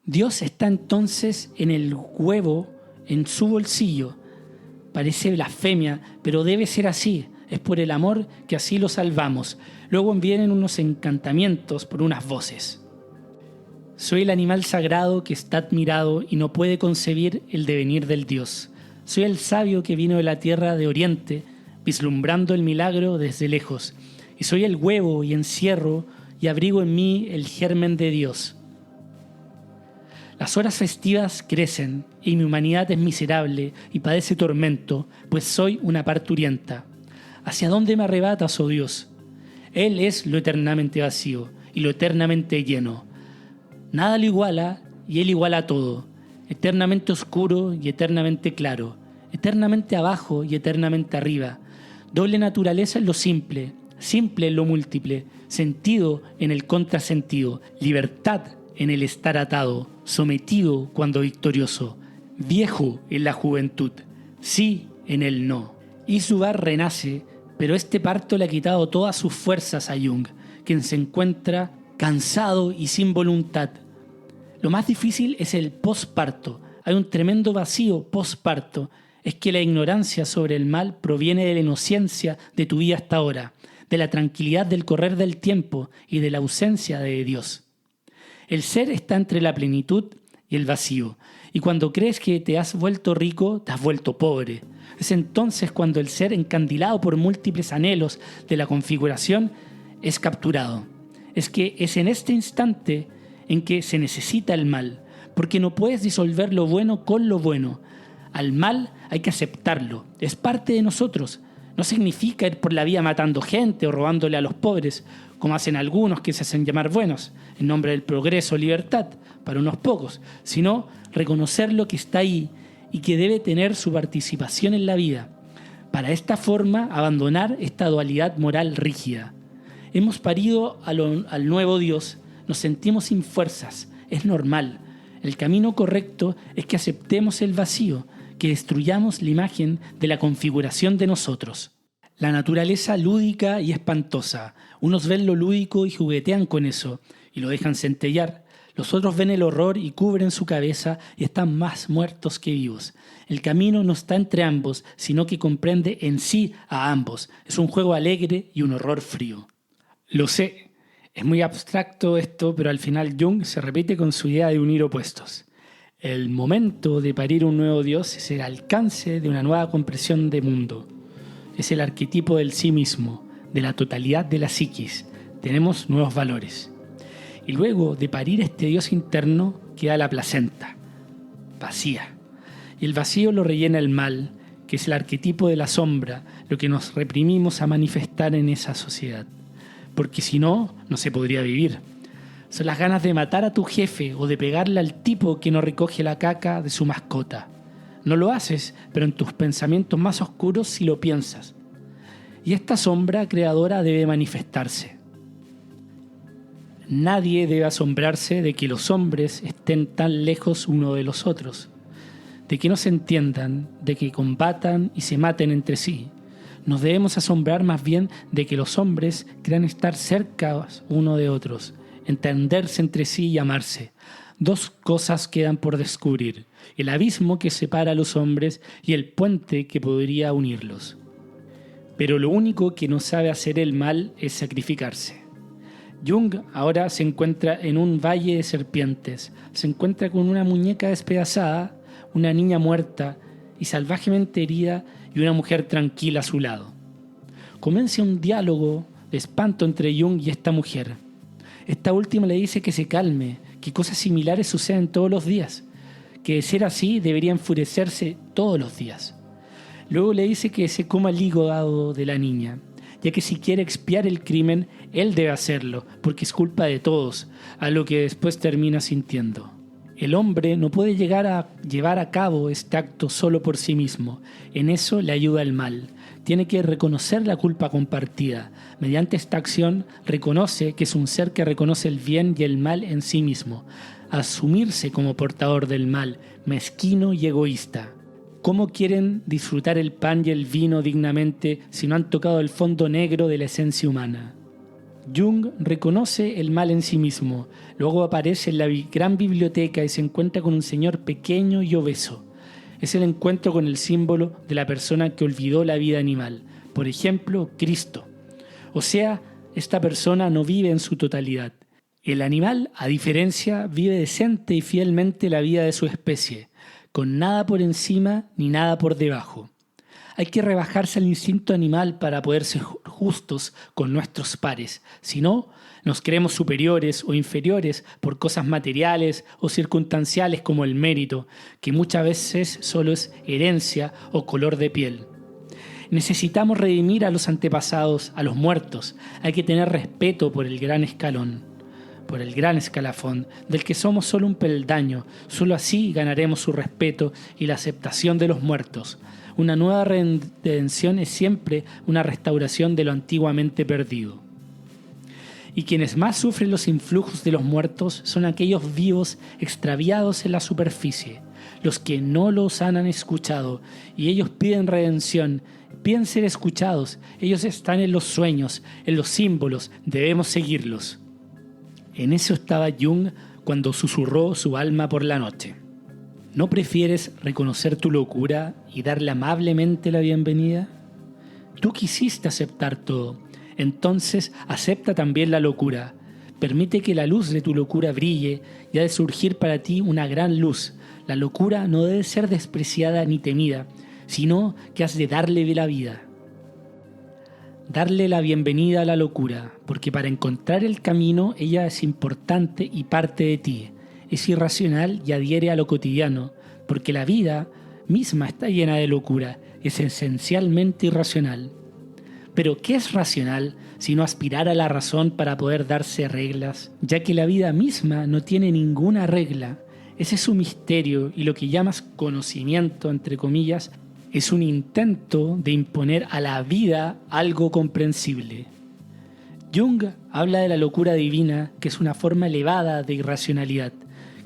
Dios está entonces en el huevo, en su bolsillo. Parece blasfemia, pero debe ser así. Es por el amor que así lo salvamos. Luego vienen unos encantamientos por unas voces. Soy el animal sagrado que está admirado y no puede concebir el devenir del Dios. Soy el sabio que vino de la tierra de Oriente, vislumbrando el milagro desde lejos. Y soy el huevo y encierro y abrigo en mí el germen de Dios. Las horas festivas crecen y mi humanidad es miserable y padece tormento, pues soy una parturienta. ¿Hacia dónde me arrebatas, oh Dios? Él es lo eternamente vacío y lo eternamente lleno. Nada lo iguala y Él iguala todo, eternamente oscuro y eternamente claro, eternamente abajo y eternamente arriba. Doble naturaleza en lo simple, simple en lo múltiple, sentido en el contrasentido, libertad en el estar atado, sometido cuando victorioso, viejo en la juventud, sí en el no. Isubar renace, pero este parto le ha quitado todas sus fuerzas a Jung, quien se encuentra cansado y sin voluntad. Lo más difícil es el posparto. Hay un tremendo vacío posparto. Es que la ignorancia sobre el mal proviene de la inocencia de tu vida hasta ahora, de la tranquilidad del correr del tiempo y de la ausencia de Dios. El ser está entre la plenitud y el vacío, y cuando crees que te has vuelto rico, te has vuelto pobre. Es entonces cuando el ser, encandilado por múltiples anhelos de la configuración, es capturado. Es que es en este instante en que se necesita el mal, porque no puedes disolver lo bueno con lo bueno. Al mal hay que aceptarlo, es parte de nosotros. No significa ir por la vida matando gente o robándole a los pobres, como hacen algunos que se hacen llamar buenos, en nombre del progreso o libertad, para unos pocos, sino reconocer lo que está ahí y que debe tener su participación en la vida. Para esta forma, abandonar esta dualidad moral rígida. Hemos parido al nuevo Dios, nos sentimos sin fuerzas, es normal. El camino correcto es que aceptemos el vacío, que destruyamos la imagen de la configuración de nosotros. La naturaleza lúdica y espantosa. Unos ven lo lúdico y juguetean con eso, y lo dejan centellar. Los otros ven el horror y cubren su cabeza y están más muertos que vivos. El camino no está entre ambos, sino que comprende en sí a ambos. Es un juego alegre y un horror frío. Lo sé, es muy abstracto esto, pero al final Jung se repite con su idea de unir opuestos. El momento de parir un nuevo Dios es el alcance de una nueva comprensión de mundo. Es el arquetipo del sí mismo, de la totalidad de la psiquis. Tenemos nuevos valores. Y luego de parir este Dios interno queda la placenta, vacía. Y el vacío lo rellena el mal, que es el arquetipo de la sombra, lo que nos reprimimos a manifestar en esa sociedad. Porque si no, no se podría vivir. Son las ganas de matar a tu jefe o de pegarle al tipo que no recoge la caca de su mascota. No lo haces, pero en tus pensamientos más oscuros sí lo piensas. Y esta sombra creadora debe manifestarse. Nadie debe asombrarse de que los hombres estén tan lejos uno de los otros, de que no se entiendan, de que combatan y se maten entre sí. Nos debemos asombrar más bien de que los hombres crean estar cerca uno de otros, entenderse entre sí y amarse. Dos cosas quedan por descubrir: el abismo que separa a los hombres y el puente que podría unirlos. Pero lo único que no sabe hacer el mal es sacrificarse. Jung ahora se encuentra en un valle de serpientes, se encuentra con una muñeca despedazada, una niña muerta y salvajemente herida y una mujer tranquila a su lado. Comienza un diálogo de espanto entre Jung y esta mujer. Esta última le dice que se calme, que cosas similares suceden todos los días, que de ser así debería enfurecerse todos los días. Luego le dice que se coma el hígado de la niña, ya que si quiere expiar el crimen, él debe hacerlo, porque es culpa de todos, a lo que después termina sintiendo. El hombre no puede llegar a llevar a cabo este acto solo por sí mismo. En eso le ayuda el mal. Tiene que reconocer la culpa compartida. Mediante esta acción reconoce que es un ser que reconoce el bien y el mal en sí mismo. Asumirse como portador del mal, mezquino y egoísta. ¿Cómo quieren disfrutar el pan y el vino dignamente si no han tocado el fondo negro de la esencia humana? Jung reconoce el mal en sí mismo, luego aparece en la gran biblioteca y se encuentra con un señor pequeño y obeso. Es el encuentro con el símbolo de la persona que olvidó la vida animal, por ejemplo, Cristo. O sea, esta persona no vive en su totalidad. El animal, a diferencia, vive decente y fielmente la vida de su especie, con nada por encima ni nada por debajo. Hay que rebajarse al instinto animal para poder ser justos con nuestros pares. Si no, nos creemos superiores o inferiores por cosas materiales o circunstanciales como el mérito, que muchas veces solo es herencia o color de piel. Necesitamos redimir a los antepasados, a los muertos. Hay que tener respeto por el gran escalón, por el gran escalafón, del que somos solo un peldaño. Solo así ganaremos su respeto y la aceptación de los muertos. Una nueva redención es siempre una restauración de lo antiguamente perdido. Y quienes más sufren los influjos de los muertos son aquellos vivos extraviados en la superficie, los que no los han escuchado, y ellos piden redención, piden ser escuchados. Ellos están en los sueños, en los símbolos, debemos seguirlos. En eso estaba Jung cuando susurró su alma por la noche. ¿No prefieres reconocer tu locura y darle amablemente la bienvenida? Tú quisiste aceptar todo, entonces acepta también la locura. Permite que la luz de tu locura brille y ha de surgir para ti una gran luz. La locura no debe ser despreciada ni temida, sino que has de darle la vida. Darle la bienvenida a la locura, porque para encontrar el camino ella es importante y parte de ti. Es irracional y adhiere a lo cotidiano, porque la vida misma está llena de locura, es esencialmente irracional. Pero ¿qué es racional sino aspirar a la razón para poder darse reglas? Ya que la vida misma no tiene ninguna regla. Ese es su misterio, y lo que llamas conocimiento, entre comillas, es un intento de imponer a la vida algo comprensible. Jung habla de la locura divina, que es una forma elevada de irracionalidad,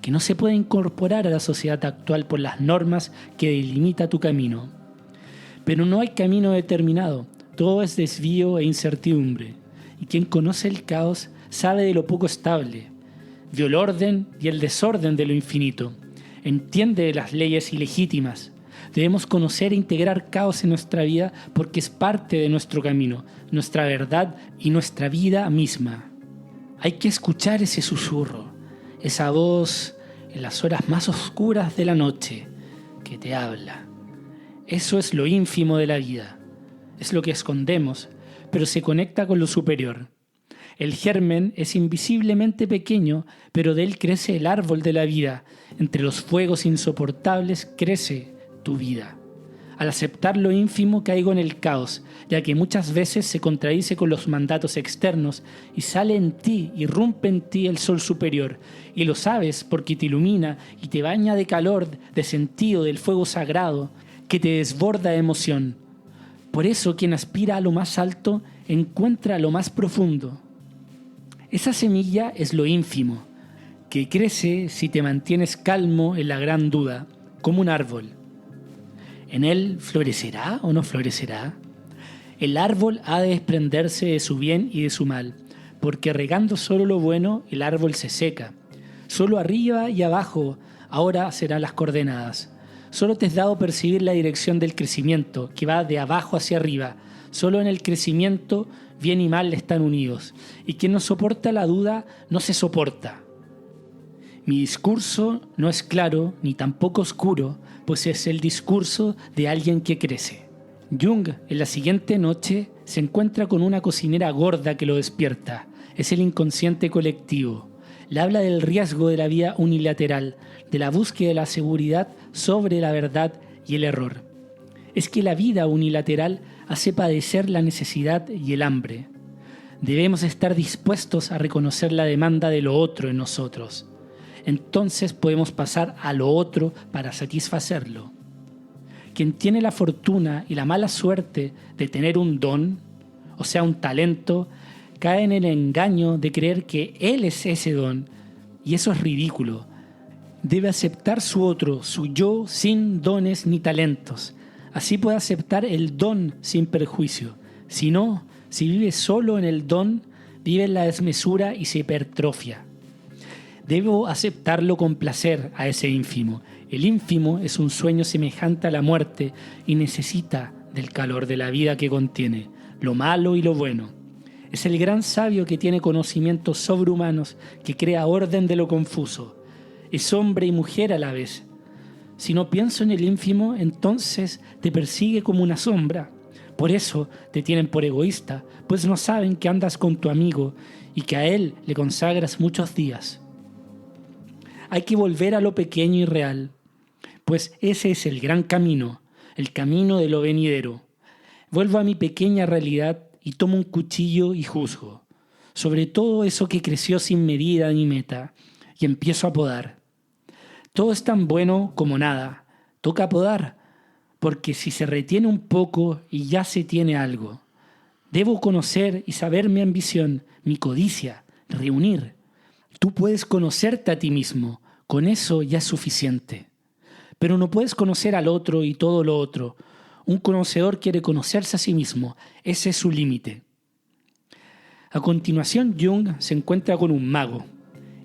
que no se puede incorporar a la sociedad actual por las normas que delimita tu camino. Pero no hay camino determinado, todo es desvío e incertidumbre, y quien conoce el caos sabe de lo poco estable, vio el orden y el desorden de lo infinito, entiende de las leyes ilegítimas. Debemos conocer e integrar caos en nuestra vida porque es parte de nuestro camino, nuestra verdad y nuestra vida misma. Hay que escuchar ese susurro, esa voz en las horas más oscuras de la noche que te habla. Eso es lo ínfimo de la vida, es lo que escondemos, pero se conecta con lo superior. El germen es invisiblemente pequeño, pero de él crece el árbol de la vida. Entre los fuegos insoportables crece tu vida. Al aceptar lo ínfimo caigo en el caos, ya que muchas veces se contradice con los mandatos externos y sale en ti, irrumpe en ti el sol superior, y lo sabes porque te ilumina y te baña de calor, de sentido del fuego sagrado, que te desborda de emoción. Por eso quien aspira a lo más alto encuentra lo más profundo. Esa semilla es lo ínfimo, que crece si te mantienes calmo en la gran duda, como un árbol. ¿En él florecerá o no florecerá? El árbol ha de desprenderse de su bien y de su mal, porque regando solo lo bueno, el árbol se seca. Solo arriba y abajo ahora serán las coordenadas. Solo te es dado percibir la dirección del crecimiento, que va de abajo hacia arriba. Solo en el crecimiento, bien y mal están unidos. Y quien no soporta la duda, no se soporta. Mi discurso no es claro, ni tampoco oscuro, pues es el discurso de alguien que crece. Jung, en la siguiente noche, se encuentra con una cocinera gorda que lo despierta. Es el inconsciente colectivo. Le habla del riesgo de la vida unilateral, de la búsqueda de la seguridad sobre la verdad y el error. Es que la vida unilateral hace padecer la necesidad y el hambre. Debemos estar dispuestos a reconocer la demanda de lo otro en nosotros. Entonces podemos pasar a lo otro para satisfacerlo. Quien tiene la fortuna y la mala suerte de tener un don, o sea, un talento, cae en el engaño de creer que él es ese don, y eso es ridículo. Debe aceptar su otro, su yo, sin dones ni talentos. Así puede aceptar el don sin perjuicio. Si no, si vive solo en el don, vive en la desmesura y se hipertrofia. Debo aceptarlo con placer a ese ínfimo. El ínfimo es un sueño semejante a la muerte y necesita del calor de la vida que contiene, lo malo y lo bueno. Es el gran sabio que tiene conocimientos sobrehumanos, que crea orden de lo confuso. Es hombre y mujer a la vez. Si no pienso en el ínfimo, entonces te persigue como una sombra. Por eso te tienen por egoísta, pues no saben que andas con tu amigo y que a él le consagras muchos días. Hay que volver a lo pequeño y real, pues ese es el gran camino, el camino de lo venidero. Vuelvo a mi pequeña realidad y tomo un cuchillo y juzgo, sobre todo eso que creció sin medida ni meta, y empiezo a podar. Todo es tan bueno como nada, toca podar, porque si se retiene un poco y ya se tiene algo. Debo conocer y saber mi ambición, mi codicia, reunir. Tú puedes conocerte a ti mismo, con eso ya es suficiente. Pero no puedes conocer al otro y todo lo otro. Un conocedor quiere conocerse a sí mismo, ese es su límite. A continuación, Jung se encuentra con un mago.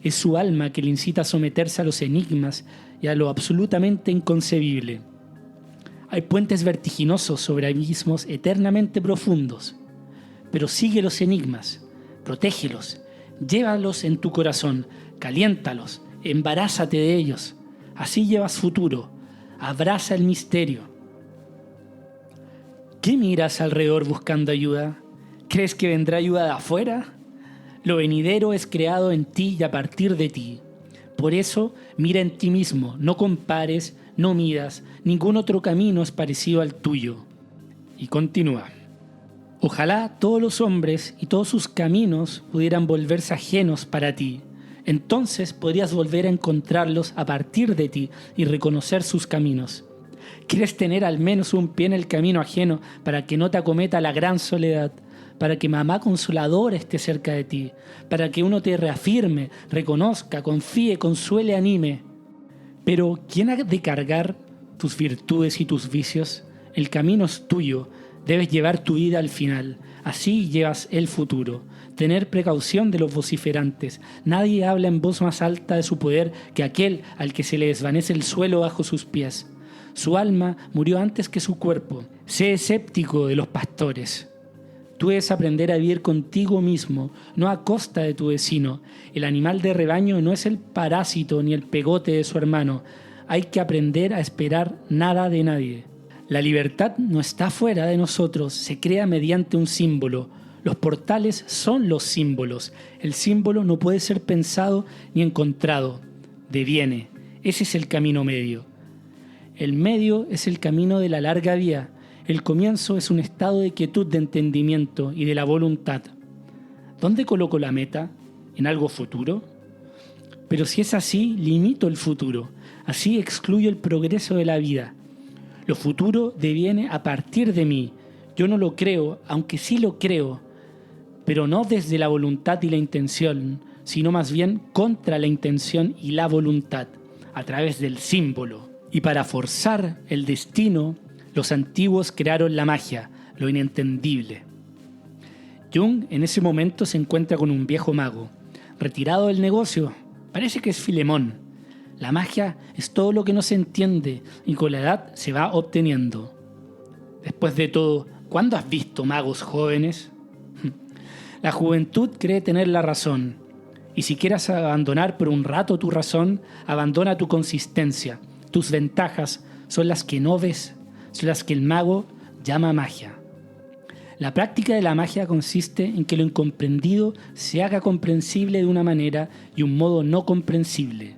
Es su alma que le incita a someterse a los enigmas y a lo absolutamente inconcebible. Hay puentes vertiginosos sobre abismos eternamente profundos. Pero sigue los enigmas, protégelos, llévalos en tu corazón, caliéntalos, embarázate de ellos. Así llevas futuro, abraza el misterio. ¿Qué miras alrededor buscando ayuda? ¿Crees que vendrá ayuda de afuera? Lo venidero es creado en ti y a partir de ti. Por eso, mira en ti mismo, no compares, no midas, ningún otro camino es parecido al tuyo. Y continúa. Ojalá todos los hombres y todos sus caminos pudieran volverse ajenos para ti. Entonces podrías volver a encontrarlos a partir de ti y reconocer sus caminos. ¿Quieres tener al menos un pie en el camino ajeno para que no te acometa la gran soledad? Para que mamá consoladora esté cerca de ti, para que uno te reafirme, reconozca, confíe, consuele, anime. Pero ¿quién ha de cargar tus virtudes y tus vicios? El camino es tuyo, debes llevar tu vida al final, así llevas el futuro. Tener precaución de los vociferantes, nadie habla en voz más alta de su poder que aquel al que se le desvanece el suelo bajo sus pies. Su alma murió antes que su cuerpo. Sé escéptico de los pastores. Tú debes aprender a vivir contigo mismo, no a costa de tu vecino. El animal de rebaño no es el parásito ni el pegote de su hermano. Hay que aprender a esperar nada de nadie. La libertad no está fuera de nosotros, se crea mediante un símbolo. Los portales son los símbolos. El símbolo no puede ser pensado ni encontrado. Deviene. Ese es el camino medio. El medio es el camino de la larga vía. El comienzo es un estado de quietud de entendimiento y de la voluntad. ¿Dónde coloco la meta? ¿En algo futuro? Pero si es así, limito el futuro. Así excluyo el progreso de la vida. Lo futuro deviene a partir de mí. Yo no lo creo, aunque sí lo creo, pero no desde la voluntad y la intención, sino más bien contra la intención y la voluntad, a través del símbolo. Y para forzar el destino, los antiguos crearon la magia, lo inentendible. Jung en ese momento se encuentra con un viejo mago, retirado del negocio, parece que es Filemón. La magia es todo lo que no se entiende y con la edad se va obteniendo. Después de todo, ¿cuándo has visto magos jóvenes? La juventud cree tener la razón, y si quieres abandonar por un rato tu razón, abandona tu consistencia. Tus ventajas son las que no ves, son las que el mago llama magia. La práctica de la magia consiste en que lo incomprendido se haga comprensible de una manera y un modo no comprensible.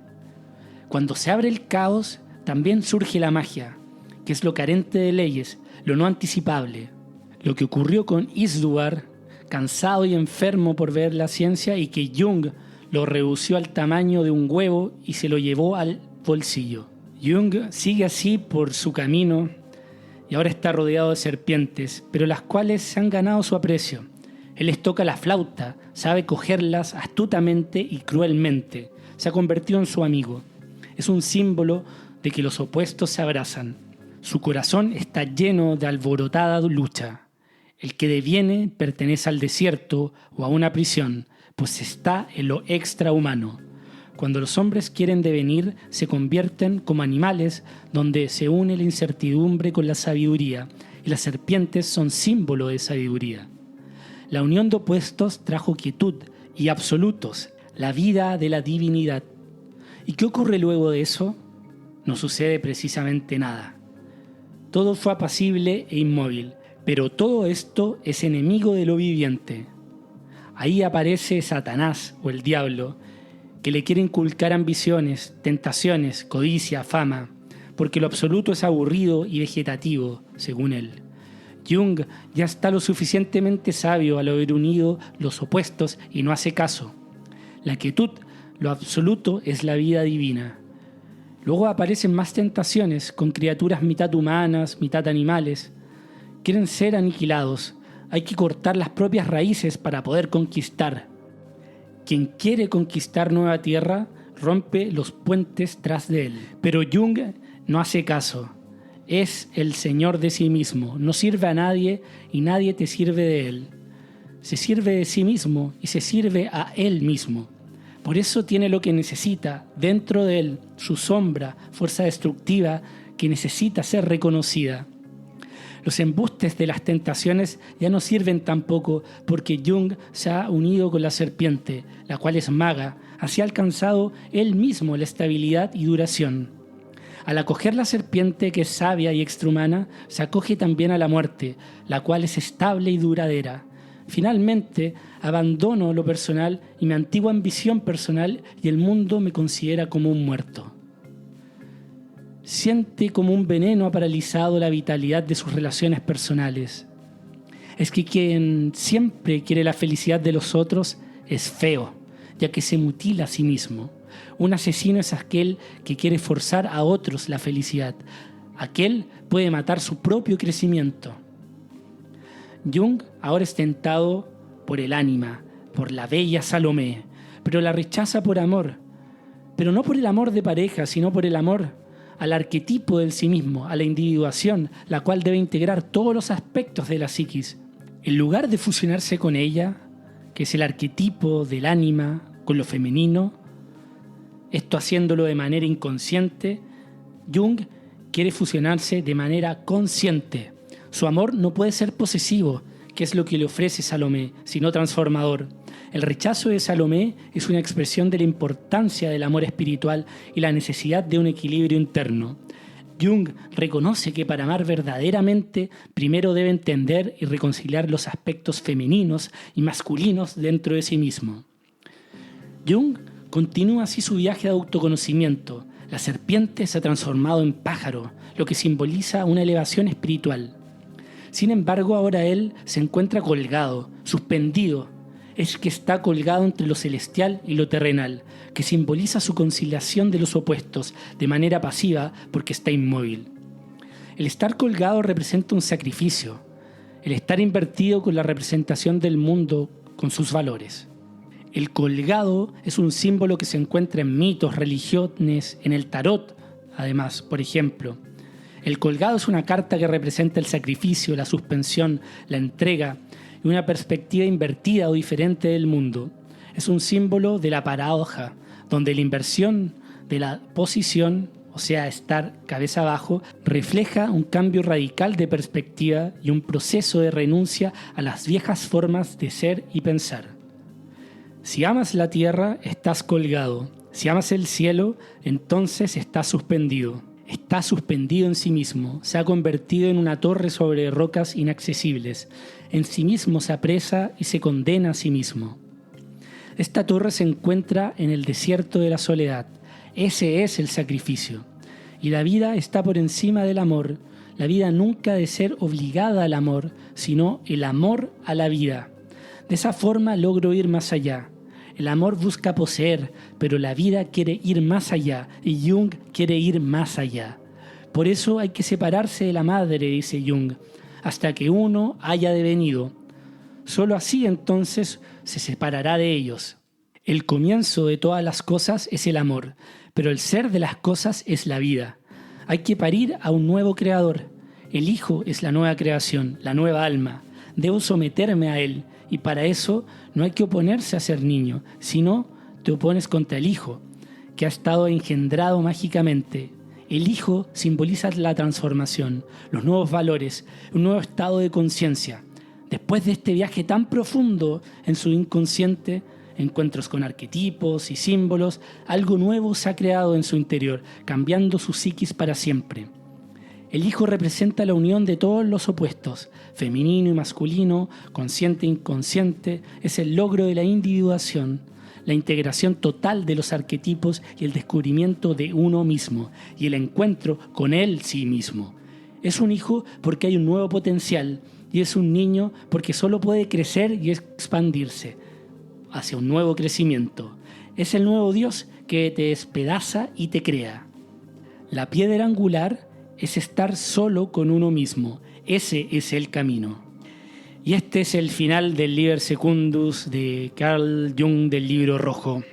Cuando se abre el caos, también surge la magia, que es lo carente de leyes, lo no anticipable. Lo que ocurrió con Isdúbar, cansado y enfermo por ver la ciencia, y que Jung lo redució al tamaño de un huevo y se lo llevó al bolsillo. Jung sigue así por su camino y ahora está rodeado de serpientes, pero las cuales se han ganado su aprecio. Él les toca la flauta, sabe cogerlas astutamente y cruelmente. Se ha convertido en su amigo. Es un símbolo de que los opuestos se abrazan. Su corazón está lleno de alborotada lucha. El que deviene pertenece al desierto o a una prisión, pues está en lo extrahumano. Cuando los hombres quieren devenir, se convierten como animales donde se une la incertidumbre con la sabiduría, y las serpientes son símbolo de sabiduría. La unión de opuestos trajo quietud y absolutos, la vida de la divinidad. ¿Y qué ocurre luego de eso? No sucede precisamente nada. Todo fue apacible e inmóvil, pero todo esto es enemigo de lo viviente. Ahí aparece Satanás o el diablo, que le quiere inculcar ambiciones, tentaciones, codicia, fama, porque lo absoluto es aburrido y vegetativo, según él. Jung ya está lo suficientemente sabio al haber unido los opuestos y no hace caso. La quietud, lo absoluto, es la vida divina. Luego aparecen más tentaciones con criaturas mitad humanas, mitad animales. Quieren ser aniquilados. Hay que cortar las propias raíces para poder conquistar. Quien quiere conquistar nueva tierra rompe los puentes tras de él. Pero Jung no hace caso. Es el señor de sí mismo. No sirve a nadie y nadie te sirve de él. Se sirve de sí mismo y se sirve a él mismo. Por eso tiene lo que necesita dentro de él, su sombra, fuerza destructiva que necesita ser reconocida. Los embustes de las tentaciones ya no sirven tampoco porque Jung se ha unido con la serpiente, la cual es maga, así ha alcanzado él mismo la estabilidad y duración. Al acoger la serpiente, que es sabia y extrahumana, se acoge también a la muerte, la cual es estable y duradera. Finalmente, abandono lo personal y mi antigua ambición personal y el mundo me considera como un muerto. Siente como un veneno ha paralizado la vitalidad de sus relaciones personales. Es que quien siempre quiere la felicidad de los otros es feo, ya que se mutila a sí mismo. Un asesino es aquel que quiere forzar a otros la felicidad. Aquel puede matar su propio crecimiento. Jung ahora es tentado por el ánima, por la bella Salomé, pero la rechaza por amor. Pero no por el amor de pareja, sino por el amor al arquetipo del sí mismo, a la individuación, la cual debe integrar todos los aspectos de la psiquis. En lugar de fusionarse con ella, que es el arquetipo del ánima, con lo femenino, esto haciéndolo de manera inconsciente, Jung quiere fusionarse de manera consciente. Su amor no puede ser posesivo, que es lo que le ofrece Salomé, sino transformador. El rechazo de Salomé es una expresión de la importancia del amor espiritual y la necesidad de un equilibrio interno. Jung reconoce que para amar verdaderamente, primero debe entender y reconciliar los aspectos femeninos y masculinos dentro de sí mismo. Jung continúa así su viaje de autoconocimiento. La serpiente se ha transformado en pájaro, lo que simboliza una elevación espiritual. Sin embargo, ahora él se encuentra colgado, suspendido. Es que está colgado entre lo celestial y lo terrenal, que simboliza su conciliación de los opuestos, de manera pasiva porque está inmóvil. El estar colgado representa un sacrificio, el estar invertido con la representación del mundo con sus valores. El colgado es un símbolo que se encuentra en mitos, religiones, en el tarot, además, por ejemplo. El colgado es una carta que representa el sacrificio, la suspensión, la entrega y una perspectiva invertida o diferente del mundo. Es un símbolo de la paradoja, donde la inversión de la posición, o sea, estar cabeza abajo, refleja un cambio radical de perspectiva y un proceso de renuncia a las viejas formas de ser y pensar. Si amas la tierra, estás colgado. Si amas el cielo, entonces estás suspendido. Está suspendido en sí mismo, se ha convertido en una torre sobre rocas inaccesibles. En sí mismo se apresa y se condena a sí mismo. Esta torre se encuentra en el desierto de la soledad. Ese es el sacrificio. Y la vida está por encima del amor. La vida nunca ha de ser obligada al amor, sino el amor a la vida. De esa forma logro ir más allá. El amor busca poseer, pero la vida quiere ir más allá y Jung quiere ir más allá. Por eso hay que separarse de la madre, dice Jung, hasta que uno haya devenido. Solo así entonces se separará de ellos. El comienzo de todas las cosas es el amor, pero el ser de las cosas es la vida. Hay que parir a un nuevo creador. El Hijo es la nueva creación, la nueva alma. Debo someterme a él. Y para eso no hay que oponerse a ser niño, sino te opones contra el Hijo, que ha estado engendrado mágicamente. El Hijo simboliza la transformación, los nuevos valores, un nuevo estado de conciencia. Después de este viaje tan profundo en su inconsciente, encuentros con arquetipos y símbolos, algo nuevo se ha creado en su interior, cambiando su psiquis para siempre. El hijo representa la unión de todos los opuestos, femenino y masculino, consciente e inconsciente, es el logro de la individuación, la integración total de los arquetipos y el descubrimiento de uno mismo, y el encuentro con él sí mismo. Es un hijo porque hay un nuevo potencial, y es un niño porque solo puede crecer y expandirse hacia un nuevo crecimiento. Es el nuevo Dios que te despedaza y te crea. La piedra angular es estar solo con uno mismo. Ese es el camino. Y este es el final del Liber Secundus de Carl Jung del Libro Rojo.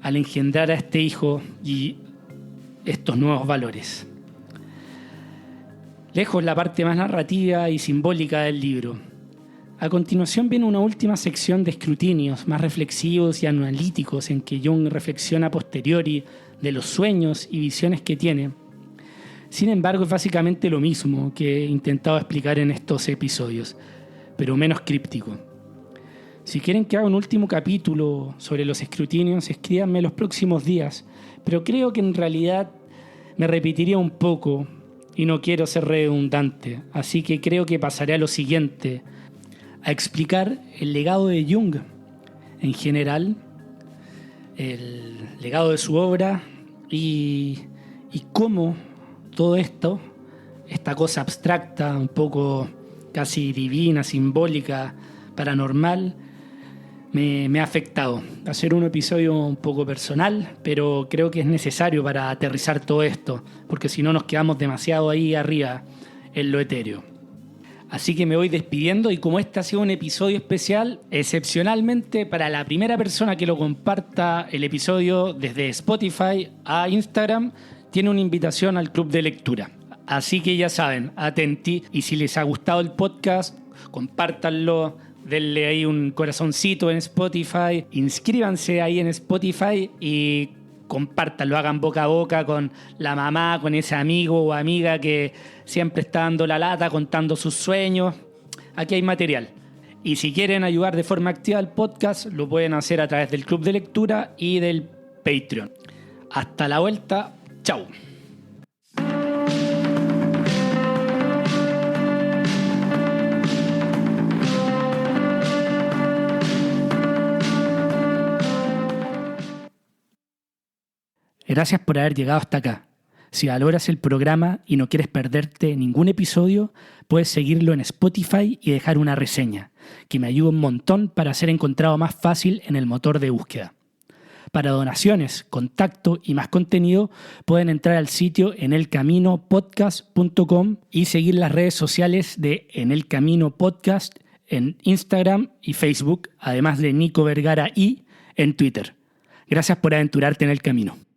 Al engendrar a este hijo y estos nuevos valores. Lejos la parte más narrativa y simbólica del libro. A continuación viene una última sección de escrutinios más reflexivos y analíticos en que Jung reflexiona a posteriori de los sueños y visiones que tiene. Sin embargo, es básicamente lo mismo que he intentado explicar en estos episodios, pero menos críptico. Si quieren que haga un último capítulo sobre los escrutinios, escríbanme los próximos días, pero creo que en realidad me repetiría un poco y no quiero ser redundante, así que creo que pasaré a lo siguiente, a explicar el legado de Jung en general, el legado de su obra y cómo todo esto, esta cosa abstracta, un poco casi divina, simbólica, paranormal, me ha afectado. Hacer un episodio un poco personal, pero creo que es necesario para aterrizar todo esto, porque si no nos quedamos demasiado ahí arriba en lo etéreo. Así que me voy despidiendo, y como este ha sido un episodio especial, excepcionalmente para la primera persona que lo comparta el episodio desde Spotify a Instagram, tiene una invitación al club de lectura. Así que ya saben, atenti, y si les ha gustado el podcast, compártanlo, denle ahí un corazoncito en Spotify, inscríbanse ahí en Spotify y compártanlo, hagan boca a boca con la mamá, con ese amigo o amiga que siempre está dando la lata, contando sus sueños. Aquí hay material. Y si quieren ayudar de forma activa al podcast, lo pueden hacer a través del club de lectura y del Patreon. Hasta la vuelta. Chau. Gracias por haber llegado hasta acá. Si valoras el programa y no quieres perderte ningún episodio, puedes seguirlo en Spotify y dejar una reseña, que me ayuda un montón para ser encontrado más fácil en el motor de búsqueda. Para donaciones, contacto y más contenido, pueden entrar al sitio enelcaminopodcast.com y seguir las redes sociales de En el Camino Podcast en Instagram y Facebook, además de Nico Vergara y en Twitter. Gracias por aventurarte en el camino.